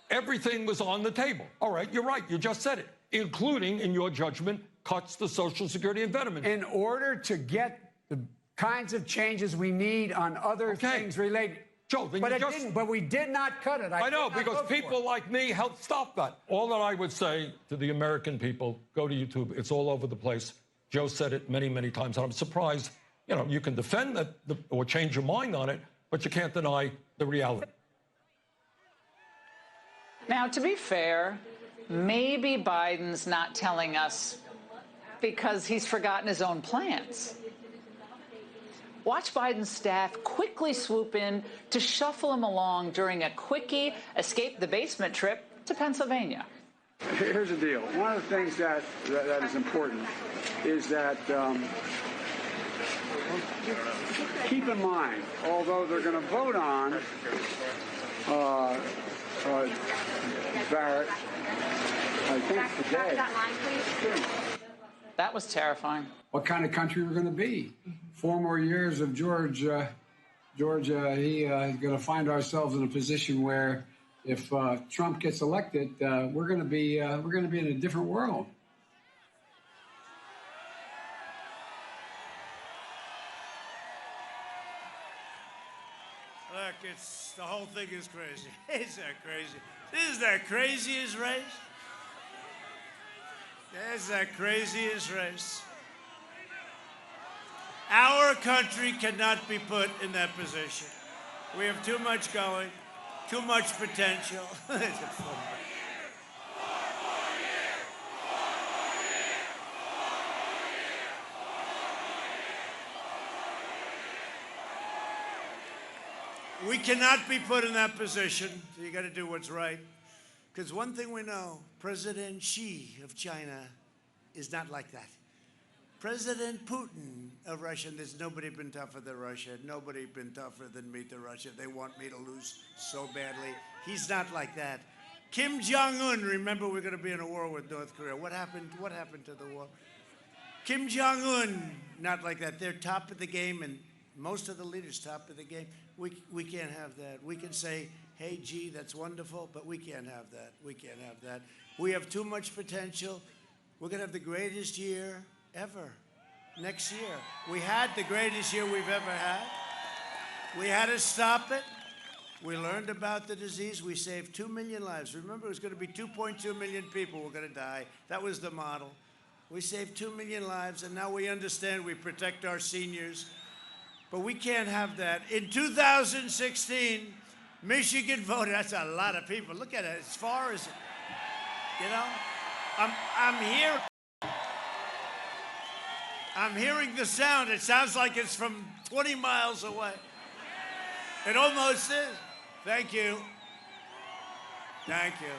Everything was on the table. All right, you're right. You just said it, including, in your judgment, cuts to Social Security and veterans. In order to get the kinds of changes we need on other things related. Joe, then but we did not cut it. I know, because people like me helped stop that. All that I would say to the American people, go to YouTube. It's all over the place. Joe said it many, many times, and I'm surprised, you can defend that or change your mind on it, but you can't deny the reality. Now, to be fair, maybe Biden's not telling us because he's forgotten his own plans. Watch Biden's staff quickly swoop in to shuffle him along during a quickie escape the basement trip to Pennsylvania. Here's the deal. One of the things that is important is that Keep in mind, although they're going to vote on Barrett, I think today. That was terrifying. What kind of country we're going to be? 4 more years of George, he is going to find ourselves in a position where, if Trump gets elected, we're going to be in a different world. Look, the whole thing is crazy. It's that crazy. This is the craziest race. This is the craziest race. Our country cannot be put in that position. We have too much going, too much potential. We cannot be put in that position, so you got to do what's right. Because one thing we know, President Xi of China is not like that. President Putin of Russia, and there's nobody been tougher than Russia, nobody been tougher than me to Russia. They want me to lose so badly. He's not like that. Kim Jong-un, remember we're going to be in a war with North Korea. What happened to the war? Kim Jong-un, not like that. They're top of the game, and most of the leaders top of the game. We can't have that. We can say, hey, gee, that's wonderful, but we can't have that. We can't have that. We have too much potential. We're going to have the greatest year ever next year. We had the greatest year we've ever had. We had to stop it. We learned about the disease. We saved 2 million lives. Remember, it was going to be 2.2 million people were going to die. That was the model. We saved 2 million lives, and now we understand we protect our seniors. But we can't have that. In 2016, Michigan voted. That's a lot of people. Look at it. As far as, I'm hearing the sound. It sounds like it's from 20 miles away. It almost is. Thank you. Thank you.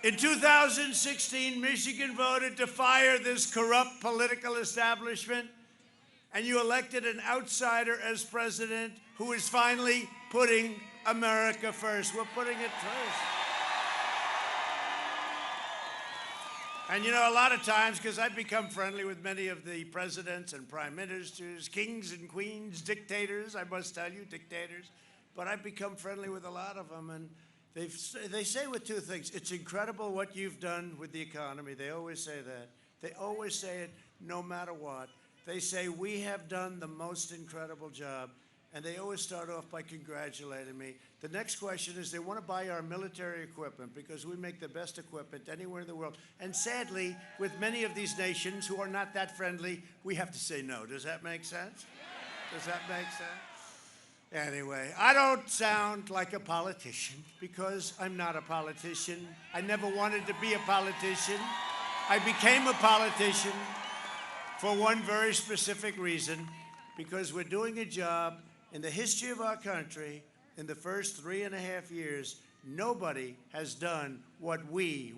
In 2016, Michigan voted to fire this corrupt political establishment. And you elected an outsider as president who is finally putting America first. We're putting it first. And a lot of times, because I've become friendly with many of the presidents and prime ministers, kings and queens, dictators, I must tell you, dictators, but I've become friendly with a lot of them, and they say with two things. It's incredible what you've done with the economy. They always say that. They always say it no matter what. They say, we have done the most incredible job, and they always start off by congratulating me. The next question is they want to buy our military equipment because we make the best equipment anywhere in the world. And sadly, with many of these nations who are not that friendly, we have to say no. Does that make sense? Does that make sense? Anyway, I don't sound like a politician because I'm not a politician. I never wanted to be a politician. I became a politician for one very specific reason, because we're doing a job in the history of our country. In the first 3.5 years, nobody has done what we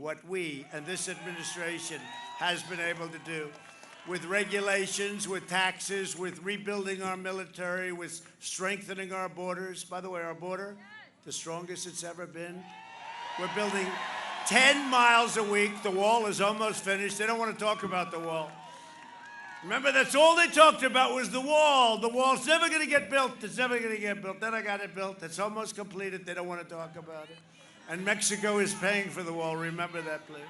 and this administration has been able to do, with regulations, with taxes, with rebuilding our military, with strengthening our borders. By the way, our border, the strongest it's ever been. We're building 10 miles a week. The wall is almost finished. They don't want to talk about the wall. Remember, that's all they talked about was the wall. The wall's never going to get built. It's never going to get built. Then I got it built. It's almost completed. They don't want to talk about it. And Mexico is paying for the wall. Remember that, please.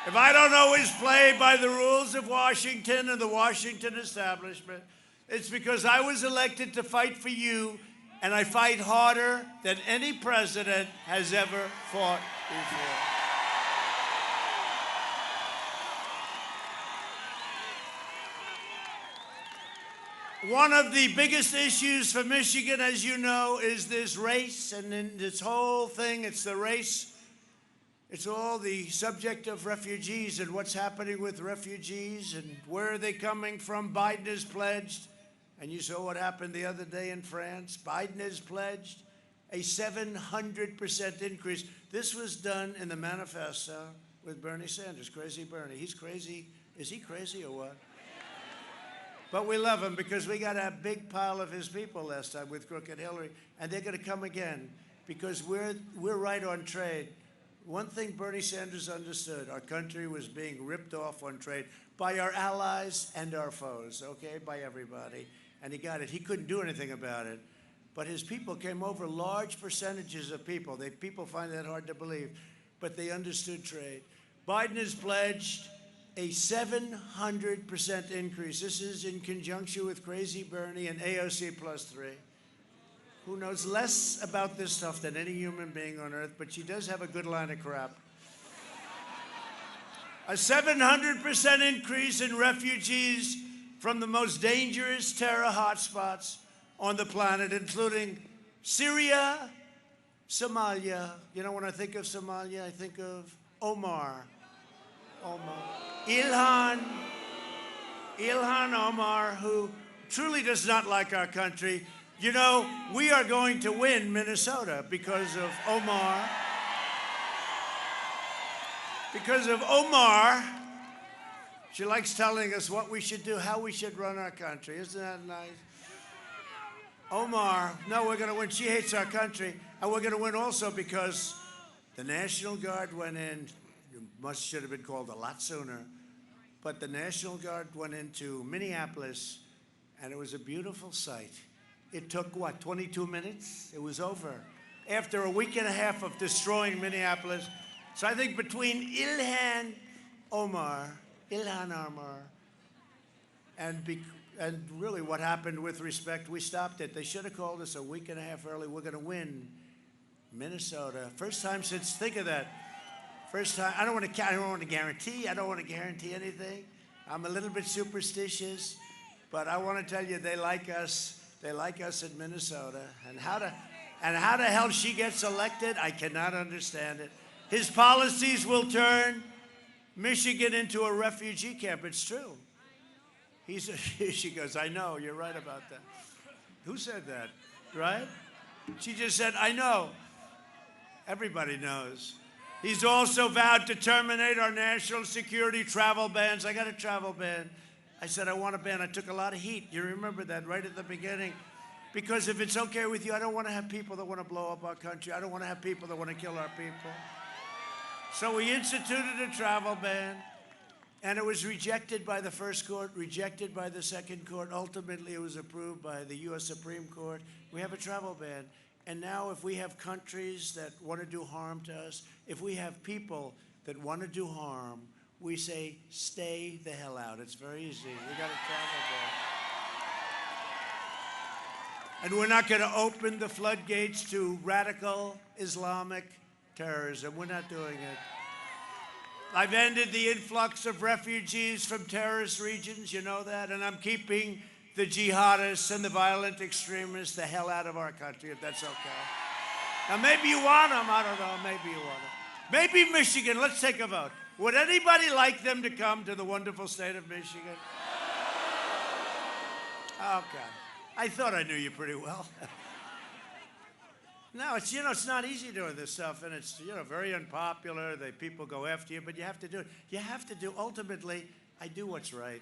If I don't always play by the rules of Washington and the Washington establishment, it's because I was elected to fight for you, and I fight harder than any president has ever fought before. One of the biggest issues for Michigan, as you know, is this race. And in this whole thing, it's the race. It's all the subject of refugees and what's happening with refugees and where are they coming from. Biden has pledged, and you saw what happened the other day in France. Biden has pledged a 700% increase. This was done in the manifesto with Bernie Sanders. Crazy Bernie. He's crazy. Is he crazy or what? But we love him because we got a big pile of his people last time with Crooked Hillary, and they're going to come again because we're right on trade. One thing Bernie Sanders understood, our country was being ripped off on trade by our allies and our foes, okay, by everybody. And he got it. He couldn't do anything about it. But his people came over, large percentages of people. People find that hard to believe, but they understood trade. Biden has pledged a 700% increase. This is in conjunction with Crazy Bernie and AOC +3, who knows less about this stuff than any human being on earth, but she does have a good line of crap. A 700% increase in refugees from the most dangerous terror hotspots on the planet, including Syria, Somalia. You know, when I think of Somalia, I think of Omar. Ilhan Omar, who truly does not like our country. You know, we are going to win Minnesota because of Omar. Because of Omar. She likes telling us what we should do, how we should run our country. Isn't that nice? Omar, no, we're going to win. She hates our country. And we're going to win also because the National Guard went in. Should have been called a lot sooner. But the National Guard went into Minneapolis, and it was a beautiful sight. It took, what, 22 minutes? It was over. After a week and a half of destroying Minneapolis. So I think between Ilhan Omar, and really what happened with respect, we stopped it. They should have called us a week and a half early. We're going to win Minnesota. First time since, think of that. First time, I don't want to guarantee anything. I'm a little bit superstitious, but I want to tell you they like us. They like us in Minnesota. And how the hell she gets elected, I cannot understand it. His policies will turn Michigan into a refugee camp. It's true. She goes, I know, you're right about that. Who said that, right? She just said, I know. Everybody knows. He's also vowed to terminate our national security travel bans. I got a travel ban. I said, I want a ban. I took a lot of heat. You remember that right at the beginning. Because if it's okay with you, I don't want to have people that want to blow up our country. I don't want to have people that want to kill our people. So we instituted a travel ban, and it was rejected by the first court, rejected by the second court. Ultimately, it was approved by the U.S. Supreme Court. We have a travel ban. And now if we have countries that want to do harm to us, if we have people that want to do harm, we say, stay the hell out. It's very easy. We got a travel ban. And we're not going to open the floodgates to radical Islamic terrorism. We're not doing it. I've ended the influx of refugees from terrorist regions, you know that, and I'm keeping the jihadists and the violent extremists the hell out of our country, if that's okay. Now, maybe you want them. I don't know. Maybe you want them. Maybe Michigan. Let's take a vote. Would anybody like them to come to the wonderful state of Michigan? Okay. I thought I knew you pretty well. No, it's, it's not easy doing this stuff, and it's, very unpopular. People go after you, but you have to do it. You have to do, ultimately, I do what's right.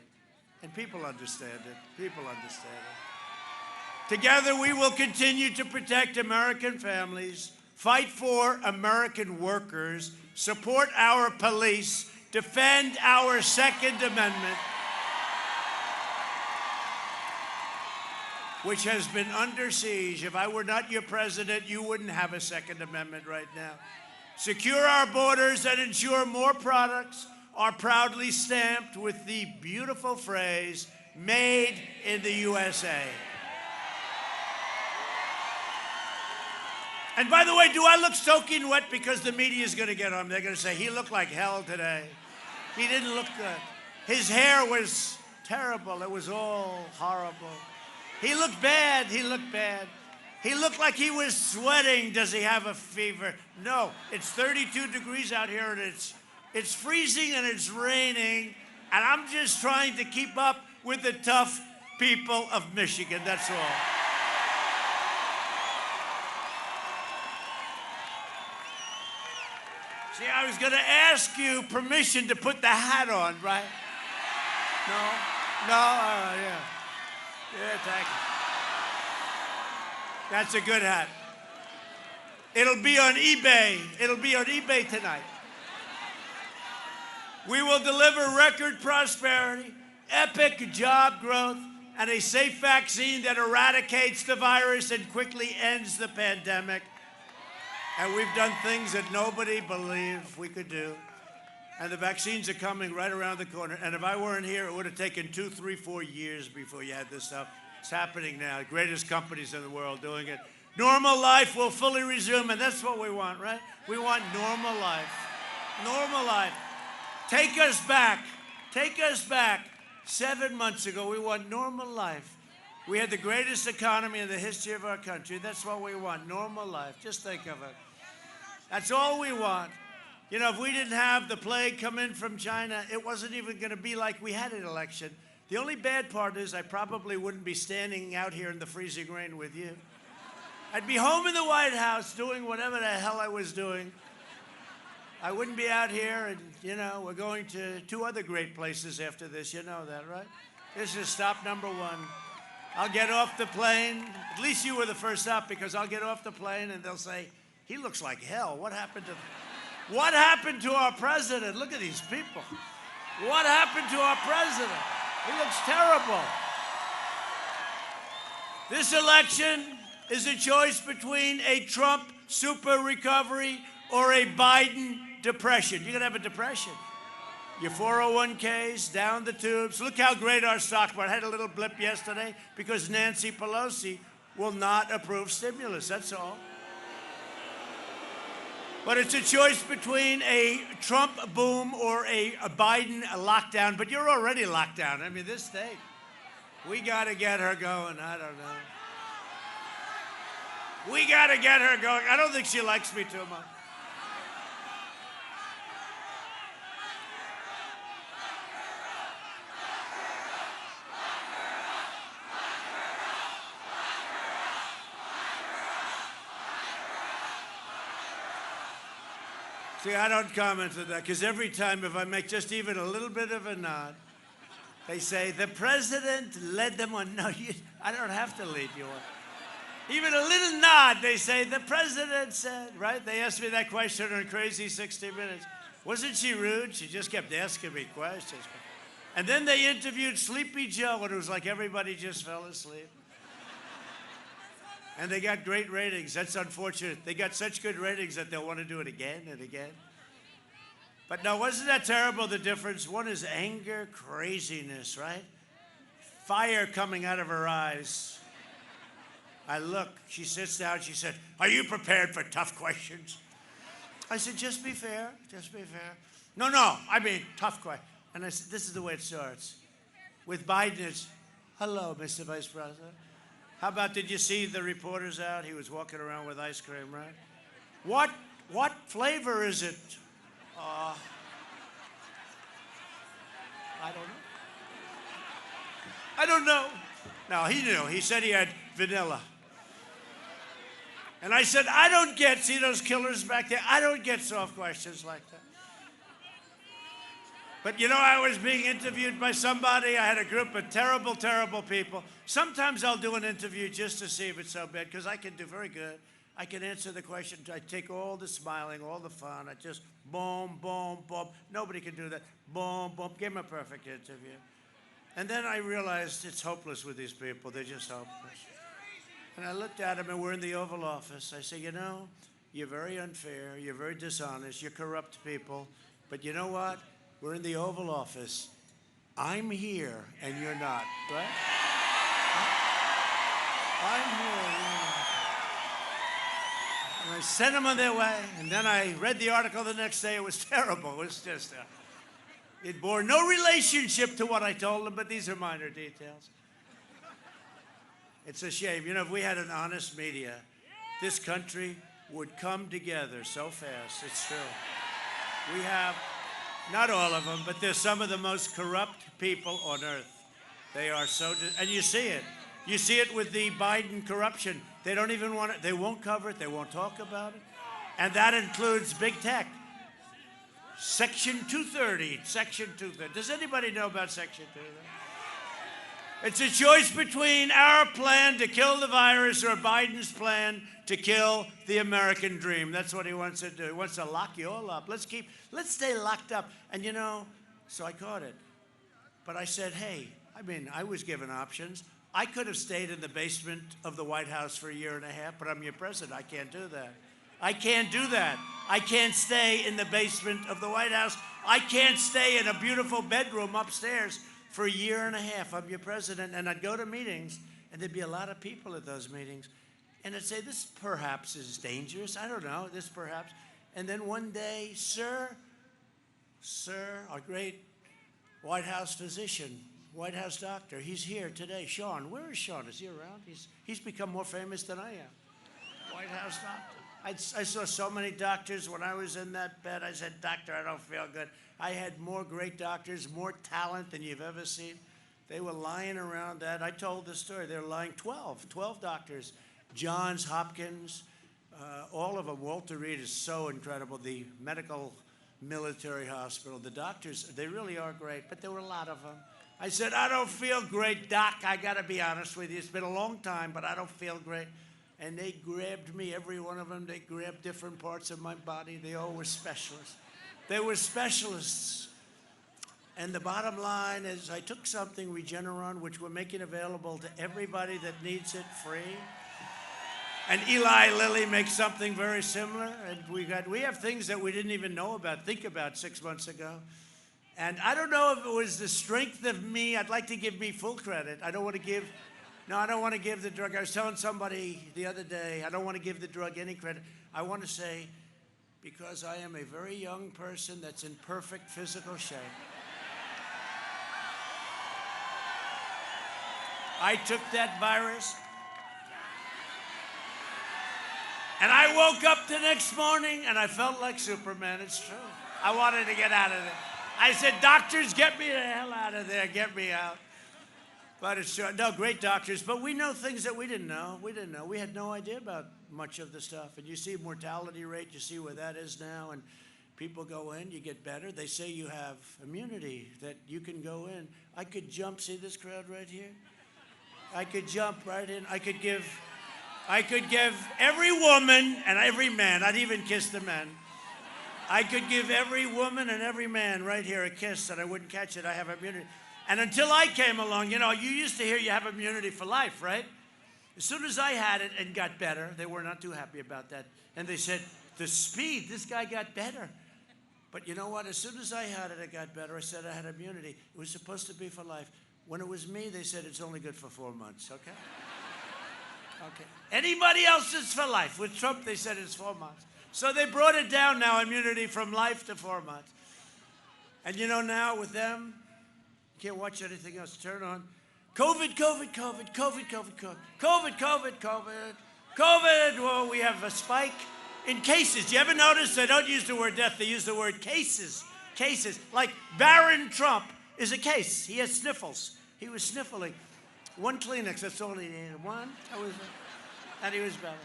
And people understand it. People understand it. Together, we will continue to protect American families, fight for American workers, support our police, defend our Second Amendment, which has been under siege. If I were not your president, you wouldn't have a Second Amendment right now. Secure our borders and ensure more products are proudly stamped with the beautiful phrase, made in the USA. And by the way, do I look soaking wet? Because the media is going to get on him. They're going to say, he looked like hell today. He didn't look good. His hair was terrible. It was all horrible. He looked bad. He looked bad. He looked like he was sweating. Does he have a fever? No. It's 32 degrees out here, and it's freezing and it's raining, and I'm just trying to keep up with the tough people of Michigan. That's all. See, I was going to ask you permission to put the hat on, right? No? No? Yeah. Yeah, thank you. That's a good hat. It'll be on eBay. It'll be on eBay tonight. We will deliver record prosperity, epic job growth, and a safe vaccine that eradicates the virus and quickly ends the pandemic. And we've done things that nobody believed we could do. And the vaccines are coming right around the corner. And if I weren't here, it would have taken 2, 3, 4 years before you had this stuff. It's happening now. The greatest companies in the world doing it. Normal life will fully resume, and that's what we want, right? We want normal life. Normal life. Take us back. Take us back. 7 months ago, we want normal life. We had the greatest economy in the history of our country. That's what we want, normal life. Just think of it. That's all we want. You know, if we didn't have the plague come in from China, it wasn't even going to be like we had an election. The only bad part is I probably wouldn't be standing out here in the freezing rain with you. I'd be home in the White House doing whatever the hell I was doing. I wouldn't be out here, and, you know, we're going to 2 other great places after this. You know that, right? This is stop number 1. I'll get off the plane. At least you were the first stop, because I'll get off the plane and they'll say, he looks like hell. What happened to our president? Look at these people. What happened to our president? He looks terrible. This election is a choice between a Trump super recovery or a Biden depression. You're going to have a depression. Your 401ks, down the tubes. Look how great our stock market. I had a little blip yesterday because Nancy Pelosi will not approve stimulus. That's all. But it's a choice between a Trump boom or a Biden lockdown. But you're already locked down. I mean, this state, we got to get her going. I don't know. We got to get her going. I don't think she likes me too much. See, I don't comment on that, because every time if I make just even a little bit of a nod, they say, the president led them on. No, I don't have to lead you on. Even a little nod, they say, the president said, right? They asked me that question on Crazy 60 Minutes. Wasn't she rude? She just kept asking me questions. And then they interviewed Sleepy Joe, and it was like everybody just fell asleep. And they got great ratings. That's unfortunate. They got such good ratings that they'll want to do it again and again. But no, wasn't that terrible, the difference? One is anger, craziness, right? Fire coming out of her eyes. I look, she sits down, she said, are you prepared for tough questions? I said, just be fair, just be fair. No, I mean, tough question. And I said, this is the way it starts. With Biden, it's, hello, Mr. Vice President. How about, did you see the reporters out? He was walking around with ice cream, right? What flavor is it? I don't know. No, he knew. He said he had vanilla. And I said, I don't get, see those killers back there? I don't get soft questions like that. But you know, I was being interviewed by somebody. I had a group of terrible, terrible people. Sometimes I'll do an interview just to see if it's so bad, because I can do very good. I can answer the question. I take all the smiling, all the fun. I just boom, boom, boom. Nobody can do that. Boom, boom. Give them a perfect interview. And then I realized it's hopeless with these people. They're just hopeless. And I looked at them, and we're in the Oval Office. I said, you know, you're very unfair. You're very dishonest. You're corrupt people. But you know what? We're in the Oval Office. I'm here, and you're not, right? I'm here, and I sent them on their way, and then I read the article the next day. It was terrible. It was just, it bore no relationship to what I told them, but these are minor details. It's a shame. You know, if we had an honest media, this country would come together so fast. It's true. We have... not all of them, but they're some of the most corrupt people on earth. They are so, and you see it. You see it with the Biden corruption. They don't even want it. They won't cover it. They won't talk about it. And that includes big tech. Section 230, Section 230. Does anybody know about Section 230? It's a choice between our plan to kill the virus or Biden's plan to kill the American dream. That's what he wants to do. He wants to lock you all up. Let's stay locked up. And you know, so I caught it. But I said, hey, I was given options. I could have stayed in the basement of the White House for a year and a half, but I'm your president. I can't do that. I can't do that. I can't stay in the basement of the White House. I can't stay in a beautiful bedroom upstairs for a year and a half. I'm your president. And I'd go to meetings, and there'd be a lot of people at those meetings. And I'd say, this perhaps is dangerous. I don't know, this perhaps. And then one day, sir, our great White House physician, White House doctor, he's here today. Sean, where is Sean? Is he around? He's become more famous than I am. White House doctor. I saw so many doctors when I was in that bed. I said, doctor, I don't feel good. I had more great doctors, more talent than you've ever seen. They were lying around that. I told the story. They were lying 12 doctors. Johns Hopkins, all of them. Walter Reed is so incredible. The medical military hospital. The doctors, they really are great, but there were a lot of them. I said, I don't feel great, doc. I got to be honest with you. It's been a long time, but I don't feel great. And they grabbed me, every one of them. They grabbed different parts of my body. They all were specialists. They were specialists. And the bottom line is I took something, Regeneron, which we're making available to everybody that needs it free. And Eli Lilly makes something very similar. And we have things that we didn't even think about 6 months ago. And I don't know if it was the strength of me. I'd like to give me full credit. I don't want to give the drug. I was telling somebody the other day, I don't want to give the drug any credit. I want to say, because I am a very young person that's in perfect physical shape. I took that virus, and I woke up the next morning, and I felt like Superman. It's true. I wanted to get out of there. I said, doctors, get me the hell out of there. Get me out. But it's true. No, great doctors. But we know things that we didn't know. We had no idea about much of the stuff. And you see mortality rate. You see where that is now. And people go in. You get better. They say you have immunity, that you can go in. I could jump. See this crowd right here? I could jump right in. I could give every woman and every man, I'd even kiss the men. I could give every woman and every man right here a kiss and I wouldn't catch it. I have immunity. And until I came along, you used to hear you have immunity for life, right? As soon as I had it and got better, they were not too happy about that. And they said, the speed, this guy got better. But you know what? As soon as I had it, I got better. I said I had immunity. It was supposed to be for life. When it was me, they said it's only good for 4 months, okay? Okay. Anybody else is for life. With Trump, they said it's 4 months. So they brought it down now, immunity from life to 4 months. And now with them, you can't watch anything else. Turn on. COVID, COVID, COVID, COVID, COVID, COVID, COVID, COVID, COVID, COVID. Well, we have a spike in cases. Do you ever notice they don't use the word death, they use the word cases. Cases. Like Barron Trump is a case. He has sniffles. He was sniffling. One Kleenex, that's all he needed. One, and he was better.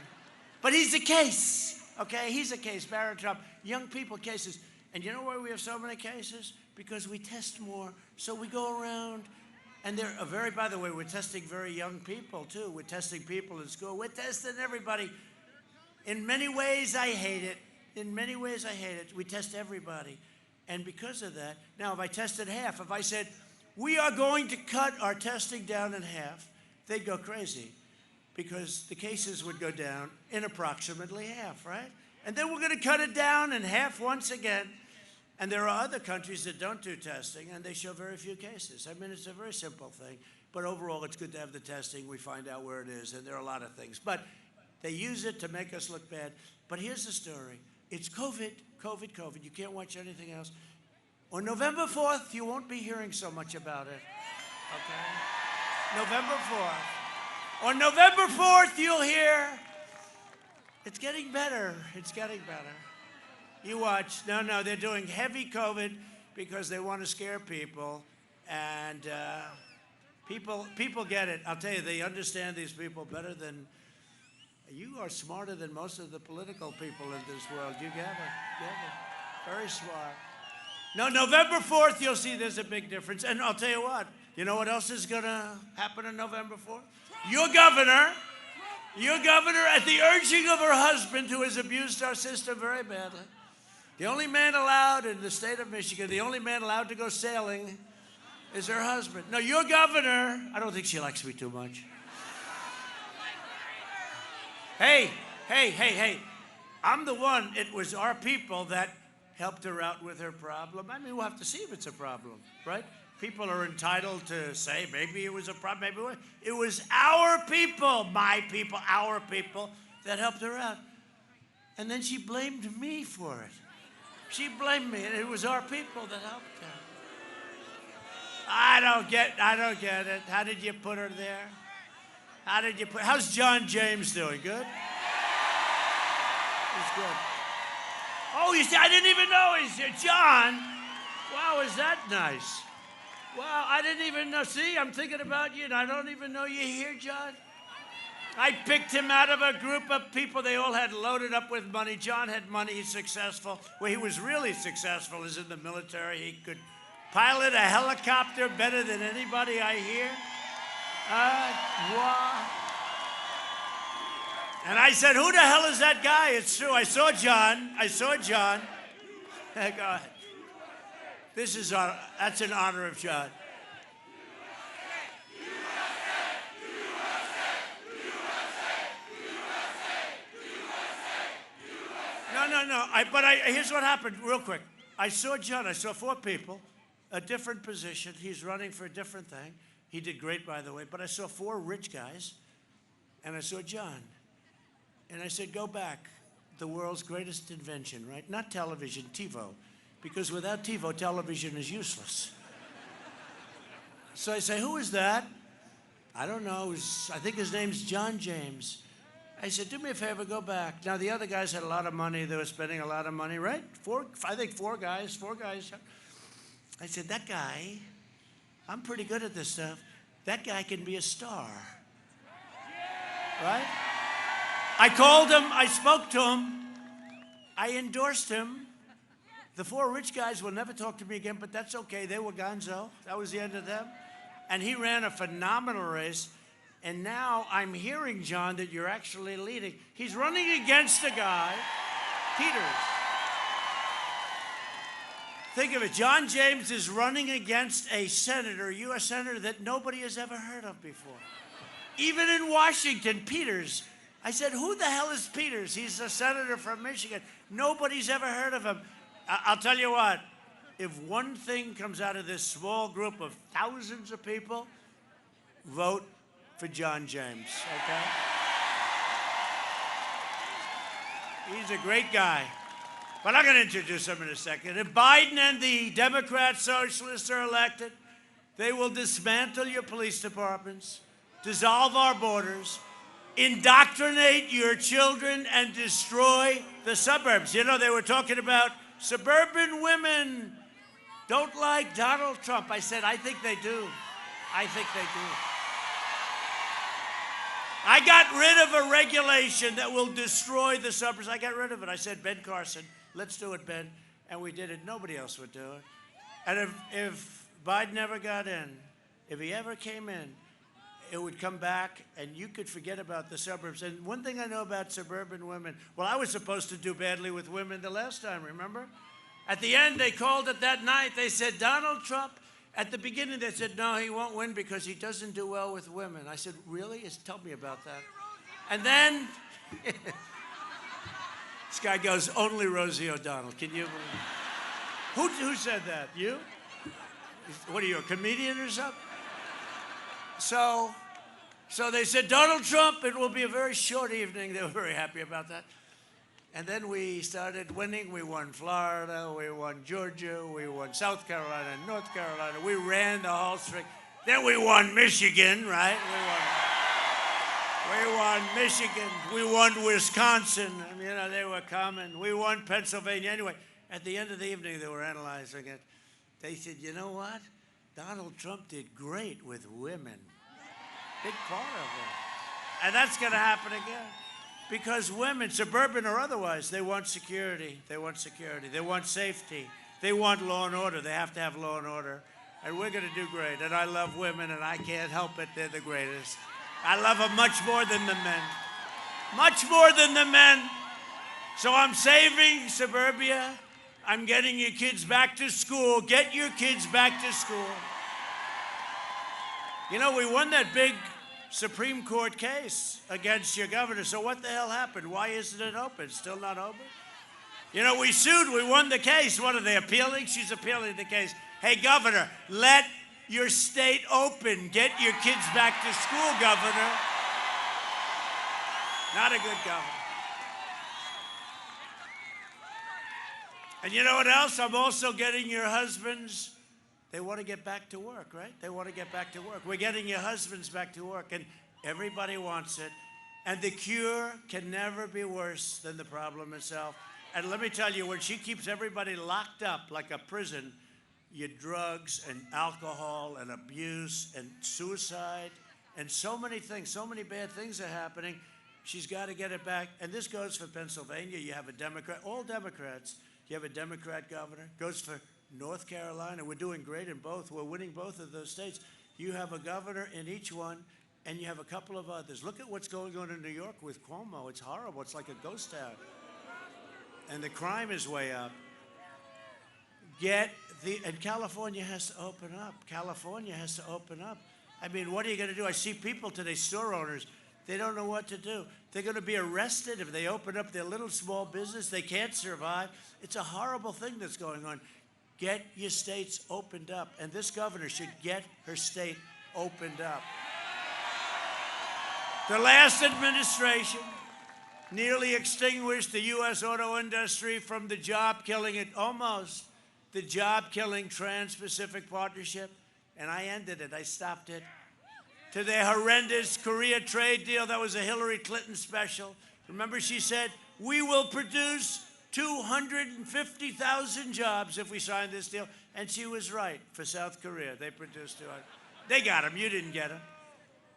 But he's a case, okay? He's a case, Barron Trump. Young people cases. And you know why we have so many cases? Because we test more. So we go around, and they're by the way, we're testing very young people, too. We're testing people in school. We're testing everybody. In many ways, I hate it. In many ways, I hate it. We test everybody. And because of that, now, if I tested half, if I said, we are going to cut our testing down in half, they'd go crazy because the cases would go down in approximately half, right? And then we're going to cut it down in half once again. And there are other countries that don't do testing, and they show very few cases. I mean, it's a very simple thing. But overall, it's good to have the testing. We find out where it is, and there are a lot of things. But they use it to make us look bad. But here's the story. It's COVID, COVID, COVID. You can't watch anything else. On November 4th, you won't be hearing so much about it, okay? November 4th. On November 4th, you'll hear, it's getting better, it's getting better. You watch. No, they're doing heavy COVID because they want to scare people, and people get it. I'll tell you, they understand these people better than, you are smarter than most of the political people in this world. You get it, very smart. No, November 4th, you'll see there's a big difference. And I'll tell you what else is going to happen on November 4th? Your governor, at the urging of her husband, who has abused our system very badly, the only man allowed in the state of Michigan, the only man allowed to go sailing is her husband. No, your governor, I don't think she likes me too much. Hey, I'm the one, it was our people that helped her out with her problem. I mean, we'll have to see if it's a problem, right? People are entitled to say maybe it was a problem, maybe it wasn't. It was our people, my people, our people that helped her out. And then she blamed me for it. She blamed me, and it was our people that helped her. I don't get it. How did you put her there? How's John James doing? Good? He's good. Oh, you see, I didn't even know he's here. John, wow, is that nice? Wow, I didn't even know. See, I'm thinking about you, and I don't even know you're here, John. I picked him out of a group of people. They all had loaded up with money. John had money. He's successful. Where he was really successful is in the military. He could pilot a helicopter better than anybody I hear. Wow. And I said, who the hell is that guy? It's true. I saw John. Go ahead. That's in honor of John. No. Here's what happened, real quick. I saw John. I saw 4 people, a different position. He's running for a different thing. He did great, by the way. But I saw 4 rich guys, and I saw John. And I said, go back. The world's greatest invention, right? Not television, TiVo. Because without TiVo, television is useless. So I say, who is that? I don't know. I think his name's John James. I said, do me a favor, go back. Now, the other guys had a lot of money. They were spending a lot of money, right? 4 guys. I said, that guy, I'm pretty good at this stuff. That guy can be a star. Right? I called him. I spoke to him. I endorsed him. The 4 rich guys will never talk to me again, but that's okay. They were gonzo. That was the end of them. And he ran a phenomenal race. And now I'm hearing, John, that you're actually leading. He's running against a guy, Peters. Think of it. John James is running against a senator, a U.S. senator that nobody has ever heard of before. Even in Washington, Peters. I said, who the hell is Peters? He's a senator from Michigan. Nobody's ever heard of him. I'll tell you what. If one thing comes out of this small group of thousands of people, vote for John James, okay? He's a great guy. But I'm going to introduce him in a second. If Biden and the Democrat socialists are elected, they will dismantle your police departments, dissolve our borders, indoctrinate your children, and destroy the suburbs. You know, they were talking about suburban women don't like Donald Trump. I said, I think they do. I think they do. I got rid of a regulation that will destroy the suburbs. I got rid of it. I said, Ben Carson, let's do it, Ben. And we did it. Nobody else would do it. And if Biden ever got in, if he ever came in, it would come back, and you could forget about the suburbs. And one thing I know about suburban women, well, I was supposed to do badly with women the last time, remember? At the end, they called it that night. They said, Donald Trump. At the beginning, they said, no, he won't win because he doesn't do well with women. I said, really? Tell me about that. And then this guy goes, only Rosie O'Donnell. Can you believe it? Who said that? You? What are you, a comedian or something? So they said, Donald Trump, it will be a very short evening. They were very happy about that. And then we started winning. We won Florida, we won Georgia, we won South Carolina, North Carolina. We ran the whole string. Then we won Michigan, right? We won Michigan. We won Wisconsin. I mean, you know, they were coming. We won Pennsylvania. Anyway, at the end of the evening, they were analyzing it. They said, you know what? Donald Trump did great with women. Big part of it. And that's going to happen again. Because women, suburban or otherwise, they want security. They want security. They want safety. They want law and order. They have to have law and order. And we're going to do great. And I love women, and I can't help it. They're the greatest. I love them much more than the men. Much more than the men. So I'm saving suburbia. I'm getting your kids back to school. Get your kids back to school. You know, we won that big Supreme Court case against your governor. So what the hell happened? Why isn't it open? Still not open? You know, we sued. We won the case. What are they appealing? She's appealing the case. Hey, governor, let your state open. Get your kids back to school, governor. Not a good governor. And you know what else? I'm also getting your husbands. They want to get back to work, right? They want to get back to work. We're getting your husbands back to work, and everybody wants it. And the cure can never be worse than the problem itself. And let me tell you, when she keeps everybody locked up like a prison, your drugs and alcohol and abuse and suicide and so many things, so many bad things are happening. She's got to get it back. And this goes for Pennsylvania. You have a Democrat, all Democrats. You have a Democrat governor. Goes for North Carolina. We're doing great in both. We're winning both of those states. You have a governor in each one, and you have a couple of others. Look at what's going on in New York with Cuomo. It's horrible. It's like a ghost town. And the crime is way up. And California has to open up. California has to open up. I mean, what are you going to do? I see people today, store owners, they don't know what to do. They're going to be arrested if they open up their little small business. They can't survive. It's a horrible thing that's going on. Get your states opened up. And this governor should get her state opened up. The last administration nearly extinguished the U.S. auto industry from the job-killing, the job-killing Trans-Pacific Partnership, and I ended it. I stopped it. To their horrendous Korea trade deal, that was a Hillary Clinton special. Remember, she said, we will produce 250,000 jobs if we sign this deal. And she was right. For South Korea, they produced 200. They got them. You didn't get them.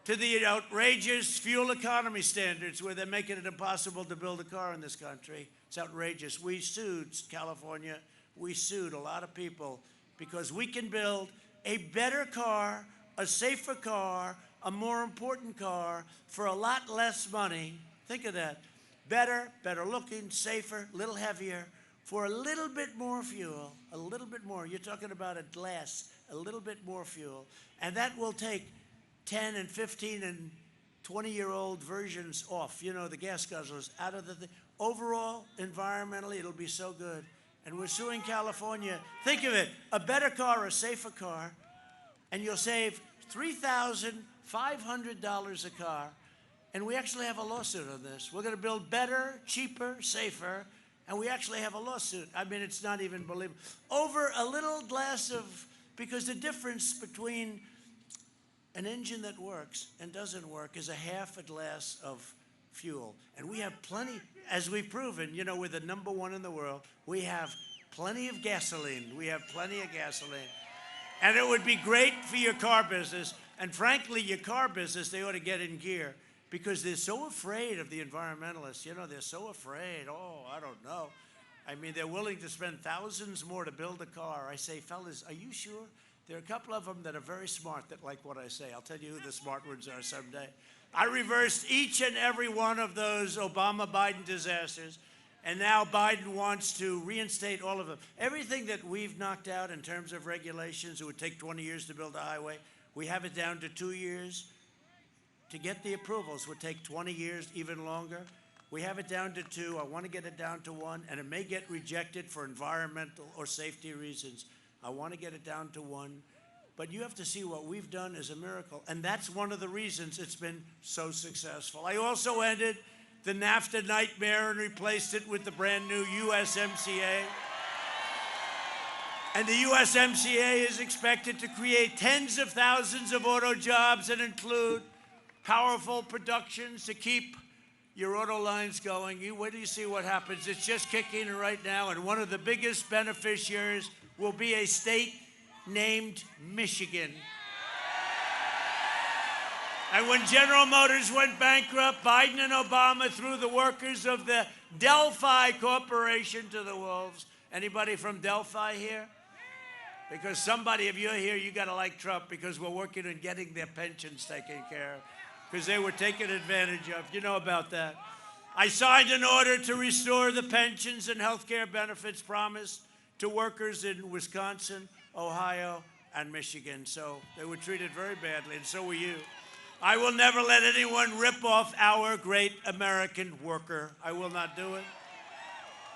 To the outrageous fuel economy standards where they're making it impossible to build a car in this country. It's outrageous. We sued California. We sued a lot of people because we can build a better car, a safer car, a more important car for a lot less money. Think of that. Better looking, safer, a little heavier, for a little bit more fuel, a little bit more. You're talking about a glass, a little bit more fuel. And that will take 10 and 15 and 20-year-old versions off, you know, the gas guzzlers out of the thing. Overall, environmentally, it'll be so good. And we're suing California. Think of it, a better car, a safer car, and you'll save $3,500 a car. And we actually have a lawsuit on this. We're going to build better, cheaper, safer, and we actually have a lawsuit. I mean, it's not even believable. Over a little glass of, because the difference between an engine that works and doesn't work is a half a glass of fuel. And we have plenty, as we've proven, you know, we're the #1 in the world. We have plenty of gasoline. We have plenty of gasoline. And it would be great for your car business. And frankly, your car business, they ought to get in gear because they're so afraid of the environmentalists. You know, they're so afraid. Oh, I don't know. I mean, they're willing to spend thousands more to build a car. I say, fellas, are you sure? There are a couple of them that are very smart that like what I say. I'll tell you who the smart ones are someday. I reversed each and every one of those Obama-Biden disasters, and now Biden wants to reinstate all of them. Everything that we've knocked out in terms of regulations, it would take 20 years to build a highway. We have it down to 2 years. To get the approvals would take 20 years, even longer. We have it down to 2. I want to get it down to 1, and it may get rejected for environmental or safety reasons. I want to get it down to 1. But you have to see what we've done is a miracle. And that's one of the reasons it's been so successful. I also ended the NAFTA nightmare and replaced it with the brand new USMCA. And the USMCA is expected to create tens of thousands of auto jobs and include powerful productions to keep your auto lines going. You wait till you see what happens. It's just kicking right now. And one of the biggest beneficiaries will be a state named Michigan. And when General Motors went bankrupt, Biden and Obama threw the workers of the Delphi Corporation to the wolves. Anybody from Delphi here? Because somebody, if you're here, you got to like Trump because we're working on getting their pensions taken care of because they were taken advantage of. You know about that. I signed an order to restore the pensions and health care benefits promised to workers in Wisconsin, Ohio, and Michigan. So they were treated very badly, and so were you. I will never let anyone rip off our great American worker. I will not do it.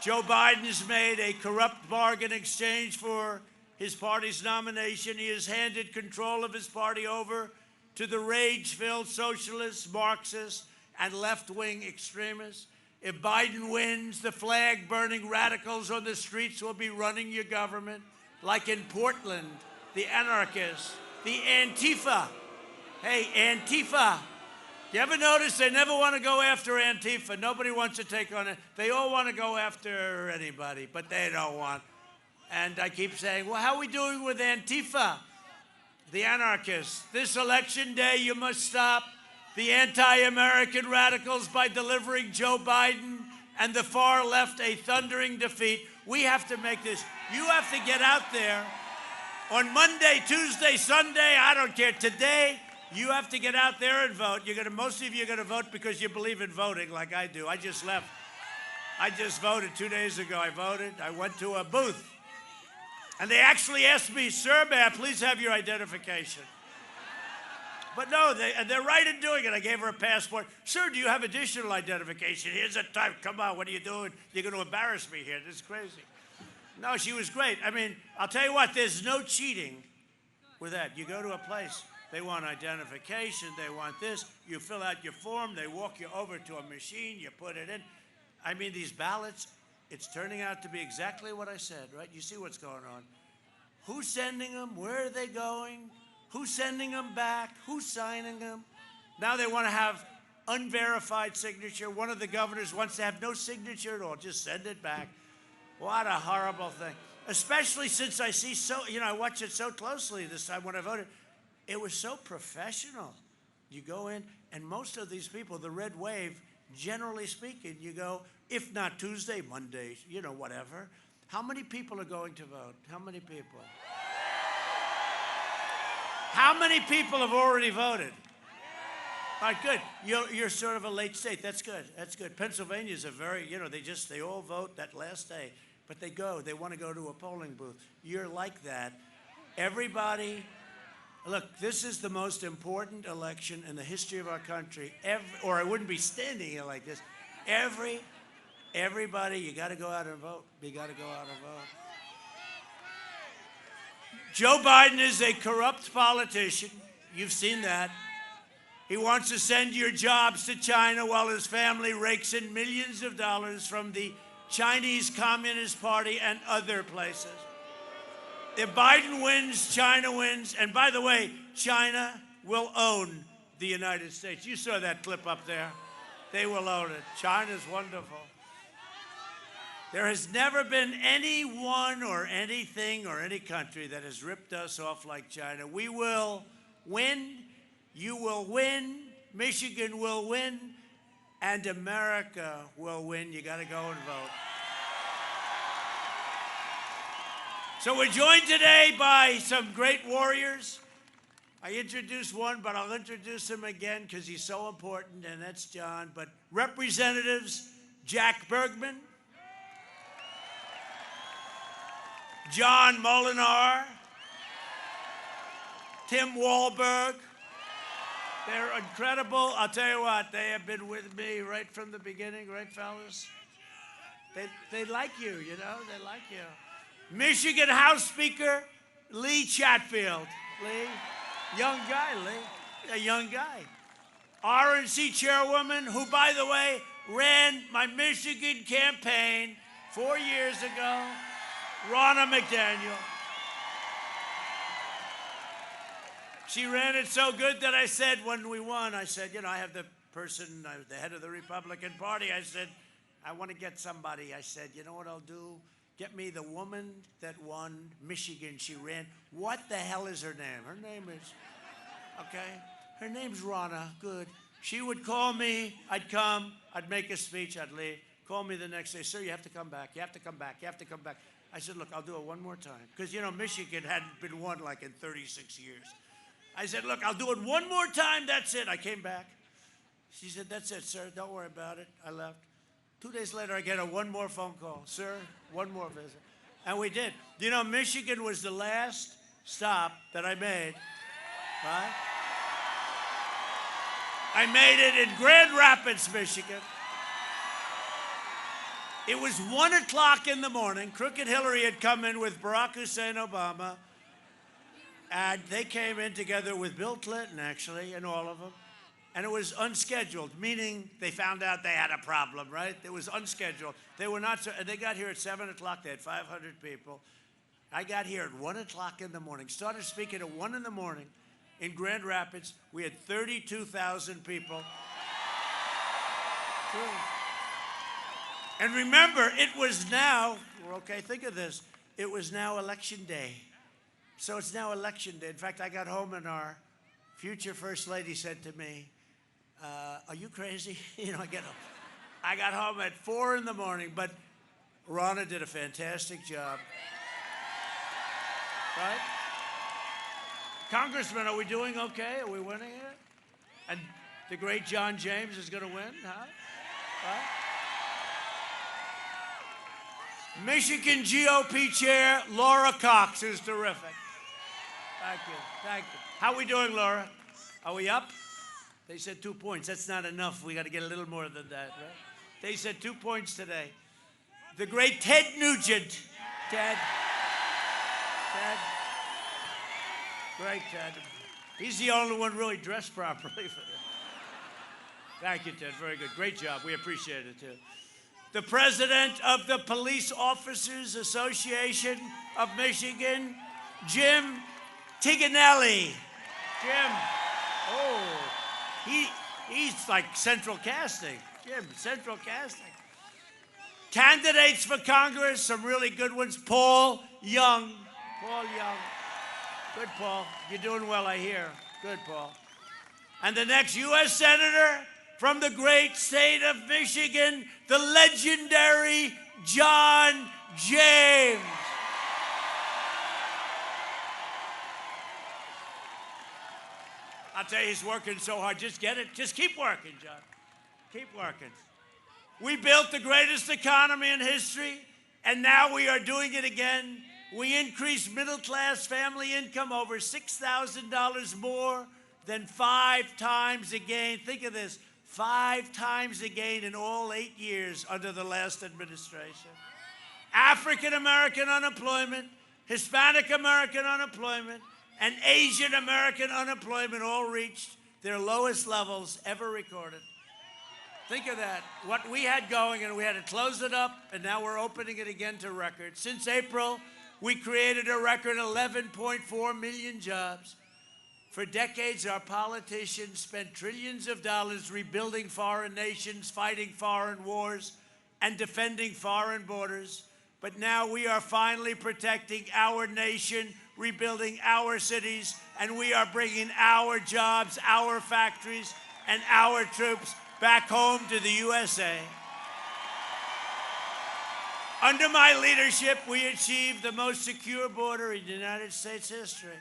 Joe Biden's made a corrupt bargain exchange for his party's nomination. He has handed control of his party over to the rage-filled socialists, Marxists, and left-wing extremists. If Biden wins, the flag-burning radicals on the streets will be running your government, like in Portland, the anarchists, the Antifa. Hey, Antifa. You ever notice they never want to go after Antifa? Nobody wants to take on it. They all want to go after anybody, but they don't want. And I keep saying, well, how are we doing with Antifa, the anarchists? This election day, you must stop the anti-American radicals by delivering Joe Biden and the far left a thundering defeat. We have to make this. You have to get out there on Monday, Tuesday, Sunday, I don't care. Today, you have to get out there and vote. Most of you are going to vote because you believe in voting like I do. I just left. I just voted 2 days ago. I voted. I went to a booth. And they actually asked me, sir, may I please have your identification? But no, they're right in doing it. I gave her a passport. Sir, do you have additional identification? Here's a type. Come on, what are you doing? You're going to embarrass me here. This is crazy. No, she was great. I mean, I'll tell you what, there's no cheating with that. You go to a place, they want identification, they want this. You fill out your form, they walk you over to a machine, you put it in. I mean, these ballots, it's turning out to be exactly what I said, right? You see what's going on. Who's sending them? Where are they going? Who's sending them back? Who's signing them? Now they want to have unverified signature. One of the governors wants to have no signature at all. Just send it back. What a horrible thing. Especially since I see I watch it so closely this time when I voted. It was so professional. You go in, and most of these people, the red wave, generally speaking, you go, if not Tuesday, Monday, whatever. How many people are going to vote? How many people? How many people have already voted? All right, good. You're sort of a late state. That's good. That's good. Pennsylvania's a very, they all vote that last day. But they want to go to a polling booth. You're like that. Everybody, look, this is the most important election in the history of our country, or I wouldn't be standing here like this. Everybody, you got to go out and vote. You got to go out and vote. Joe Biden is a corrupt politician. You've seen that. He wants to send your jobs to China while his family rakes in millions of dollars from the Chinese Communist Party and other places. If Biden wins, China wins. And by the way, China will own the United States. You saw that clip up there. They will own it. China's wonderful. There has never been anyone or anything or any country that has ripped us off like China. We will win. You will win. Michigan will win. And America will win. You got to go and vote. So we're joined today by some great warriors. I introduced one, but I'll introduce him again because he's so important, and that's John. But Representatives Jack Bergman, John Molinar, Tim Walberg. They're incredible. I'll tell you what, they have been with me right from the beginning, right, fellas? They like you, they like you. Michigan House Speaker Lee Chatfield. Lee, young guy, Lee, a young guy. RNC Chairwoman, who, by the way, ran my Michigan campaign 4 years ago, Ronna McDaniel. She ran it so good that I said, when we won, I said, I have the person, the head of the Republican Party. I said, I want to get somebody. I said, you know what I'll do? Get me the woman that won Michigan. She ran. What the hell is her name? Her name is, her name's Ronna. Good. She would call me. I'd come. I'd make a speech. I'd leave. Call me the next day. Sir, you have to come back. You have to come back. You have to come back. I said, look, I'll do it one more time. Because, you know, Michigan hadn't been won like in 36 years. I said, look, I'll do it one more time. That's it. I came back. She said, that's it, sir. Don't worry about it. I left. 2 days later, I get one more phone call. Sir, one more visit. And we did. You know, Michigan was the last stop that I made. Right? I made it in Grand Rapids, Michigan. It was 1 o'clock in the morning. Crooked Hillary had come in with Barack Hussein Obama. And they came in together with Bill Clinton, actually, and all of them. And it was unscheduled, meaning they found out they had a problem, right? It was unscheduled. They were not, they got here at 7 o'clock. They had 500 people. I got here at 1 o'clock in the morning. Started speaking at 1 in the morning in Grand Rapids. We had 32,000 people. True. And remember, it was now, okay, think of this. It was now election day. So it's now election day. In fact, I got home and our future First Lady said to me, are you crazy? You know, I got home at 4 in the morning, but Ronna did a fantastic job. Right? Congressman, are we doing okay? Are we winning it? And the great John James is going to win, huh? Right? Michigan GOP Chair Laura Cox is terrific. Thank you, thank you. How are we doing, Laura? Are we up? They said 2 points. That's not enough. We got to get a little more than that, right? They said 2 points today. The great Ted Nugent. Ted. Great Ted. He's the only one really dressed properly for this. Thank you, Ted. Very good. Great job. We appreciate it, too. The president of the Police Officers Association of Michigan, Jim Tiganelli. Jim. Oh, he's like central casting. Jim, central casting. Candidates for Congress, some really good ones. Paul Young. Paul Young. Good, Paul. You're doing well, I hear. Good, Paul. And the next U.S. Senator from the great state of Michigan, the legendary John James. I'll tell you, he's working so hard. Just get it. Just keep working, John. Keep working. We built the greatest economy in history, and now we are doing it again. We increased middle-class family income over $6,000 more than 5 times again. Think of this, 5 times again in all 8 years under the last administration. African-American unemployment, Hispanic-American unemployment, and Asian-American unemployment all reached their lowest levels ever recorded. Think of that, what we had going, and we had to close it up, and now we're opening it again to record. Since April, we created a record 11.4 million jobs. For decades, our politicians spent trillions of dollars rebuilding foreign nations, fighting foreign wars, and defending foreign borders. But now we are finally protecting our nation, rebuilding our cities, and we are bringing our jobs, our factories, and our troops back home to the USA. Under my leadership, we achieved the most secure border in United States history.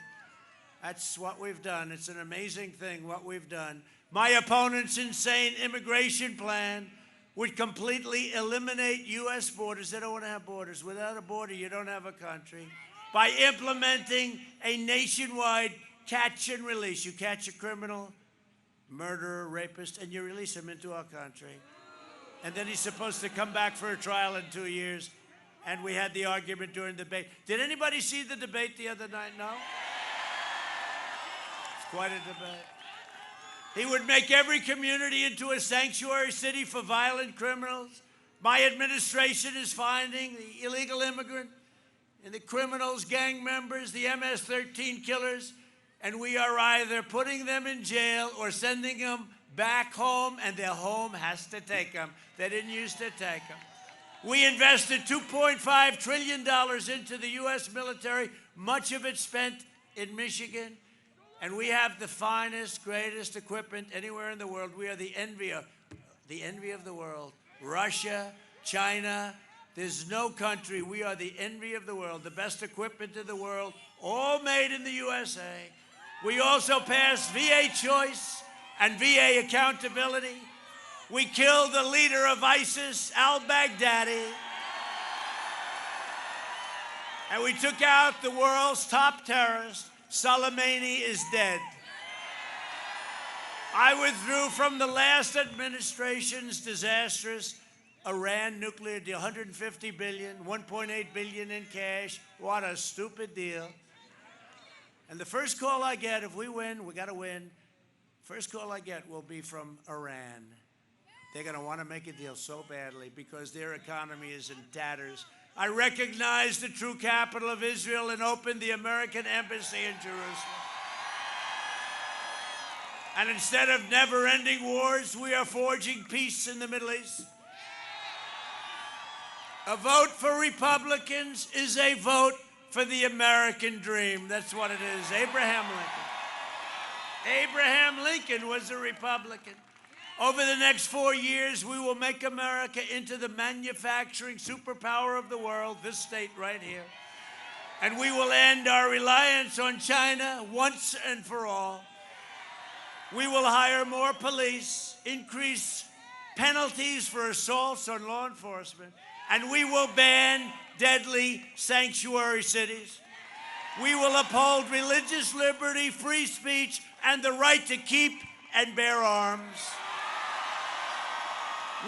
That's what we've done. It's an amazing thing, what we've done. My opponent's insane immigration plan would completely eliminate U.S. borders. They don't want to have borders. Without a border, you don't have a country. By implementing a nationwide catch and release. You catch a criminal, murderer, rapist, and you release him into our country. And then he's supposed to come back for a trial in 2 years. And we had the argument during the debate. Did anybody see the debate the other night? No? It's quite a debate. He would make every community into a sanctuary city for violent criminals. My administration is finding the illegal immigrant and the criminals, gang members, the MS-13 killers, and we are either putting them in jail or sending them back home, and their home has to take them. They didn't used to take them. We invested $2.5 trillion into the U.S. military, much of it spent in Michigan, and we have the finest, greatest equipment anywhere in the world. We are the envy of the world. Russia, China, There's no country. We are the envy of the world, the best equipment in the world, all made in the USA. We also passed VA choice and VA accountability. We killed the leader of ISIS, al-Baghdadi. And we took out the world's top terrorist. Soleimani is dead. I withdrew from the last administration's disastrous Iran nuclear deal, $150 billion, $1.8 billion in cash. What a stupid deal. And the first call I get, if we win, we got to win, first call I get will be from Iran. They're going to want to make a deal so badly because their economy is in tatters. I recognize the true capital of Israel and opened the American embassy in Jerusalem. And instead of never-ending wars, we are forging peace in the Middle East. A vote for Republicans is a vote for the American dream. That's what it is. Abraham Lincoln. Abraham Lincoln was a Republican. Over the next 4 years, we will make America into the manufacturing superpower of the world, this state right here. And we will end our reliance on China once and for all. We will hire more police, increase penalties for assaults on law enforcement, and we will ban deadly sanctuary cities. We will uphold religious liberty, free speech, and the right to keep and bear arms.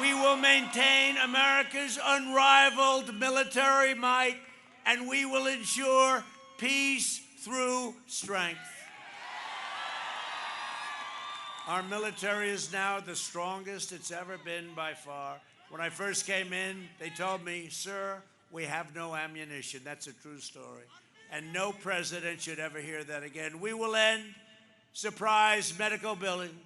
We will maintain America's unrivaled military might, and we will ensure peace through strength. Our military is now the strongest it's ever been by far. When I first came in, they told me, "Sir, we have no ammunition." That's a true story. And no president should ever hear that again. We will end surprise medical billing,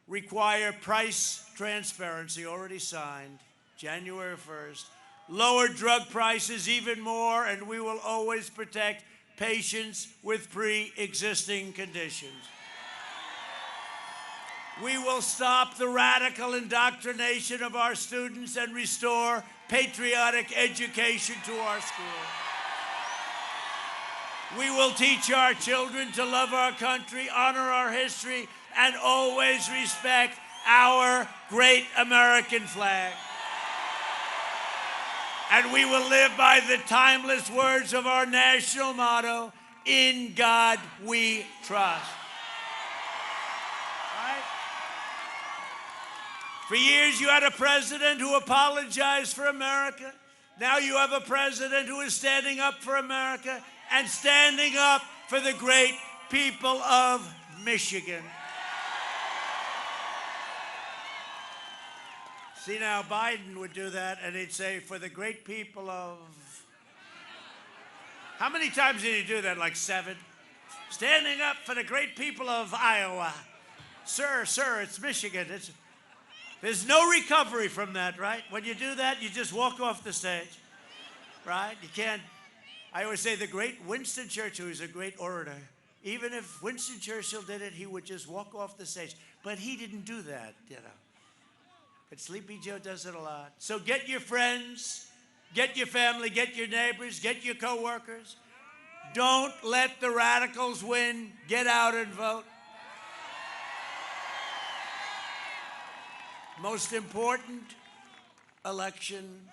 require price transparency, already signed, January 1st, lower drug prices even more, and we will always protect patients with pre-existing conditions. We will stop the radical indoctrination of our students and restore patriotic education to our schools. We will teach our children to love our country, honor our history, and always respect our great American flag. And we will live by the timeless words of our national motto, "In God we trust." For years, you had a president who apologized for America. Now you have a president who is standing up for America and standing up for the great people of Michigan. See, now Biden would do that, and he'd say, "For the great people of..." How many times did he do that? Like 7? Standing up for the great people of Iowa. Sir, it's Michigan. There's no recovery from that, right? When you do that, you just walk off the stage, right? You can't. I always say the great Winston Churchill, who's a great orator, even if Winston Churchill did it, he would just walk off the stage. But he didn't do that, you know. But Sleepy Joe does it a lot. So get your friends, get your family, get your neighbors, get your coworkers. Don't let the radicals win. Get out and vote. Most important election,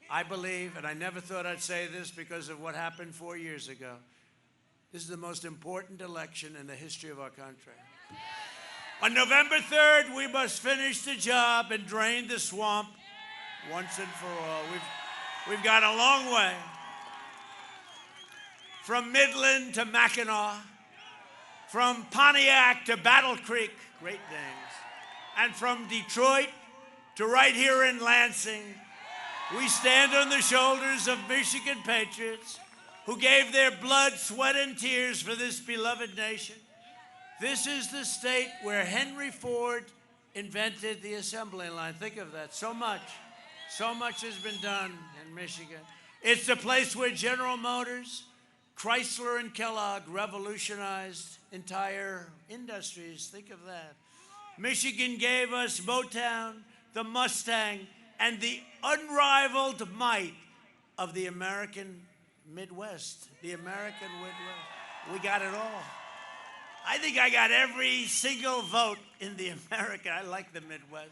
I believe, and I never thought I'd say this because of what happened 4 years ago. This is the most important election in the history of our country. On November 3rd, we must finish the job and drain the swamp once and for all. We've got a long way. From Midland to Mackinac, from Pontiac to Battle Creek, great names. And from Detroit to right here in Lansing, we stand on the shoulders of Michigan patriots who gave their blood, sweat, and tears for this beloved nation. This is the state where Henry Ford invented the assembly line. Think of that. So much has been done in Michigan. It's the place where General Motors, Chrysler, and Kellogg revolutionized entire industries. Think of that. Michigan gave us Motown, the Mustang, and the unrivaled might of the American Midwest, the American Midwest. We got it all. I think I got every single vote in the America. I like the Midwest.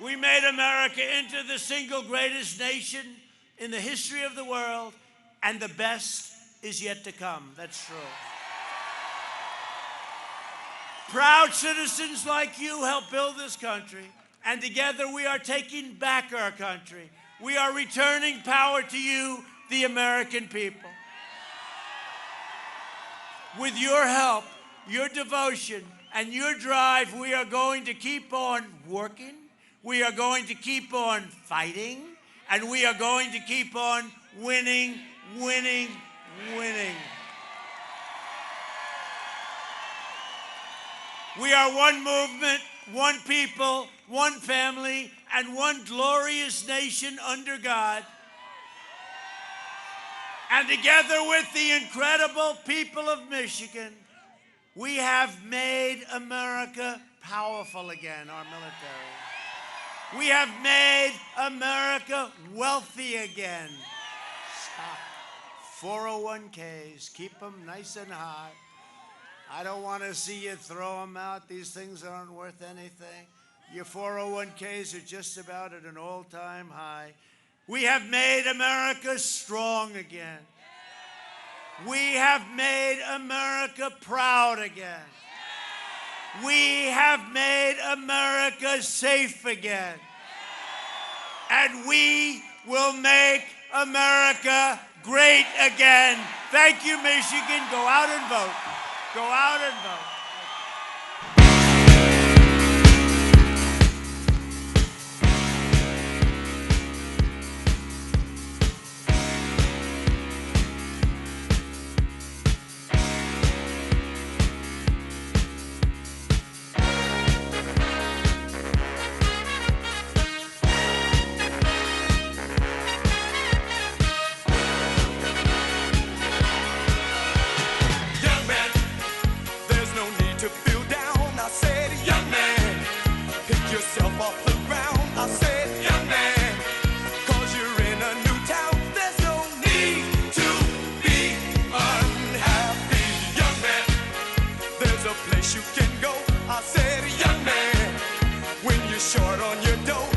We made America into the single greatest nation in the history of the world, and the best is yet to come. That's true. Proud citizens like you help build this country, and together we are taking back our country. We are returning power to you, the American people. With your help, your devotion, and your drive, we are going to keep on working, we are going to keep on fighting, and we are going to keep on winning, winning, winning. We are one movement, one people, one family, and one glorious nation under God. And together with the incredible people of Michigan, we have made America powerful again, our military. We have made America wealthy again. Stop. 401ks, keep them nice and high. I don't want to see you throw them out. These things aren't worth anything. Your 401ks are just about at an all-time high. We have made America strong again. We have made America proud again. We have made America safe again. And we will make America great again. Thank you, Michigan. Go out and vote. Go out and vote. You can go, I said, young man, when you're short on your dough.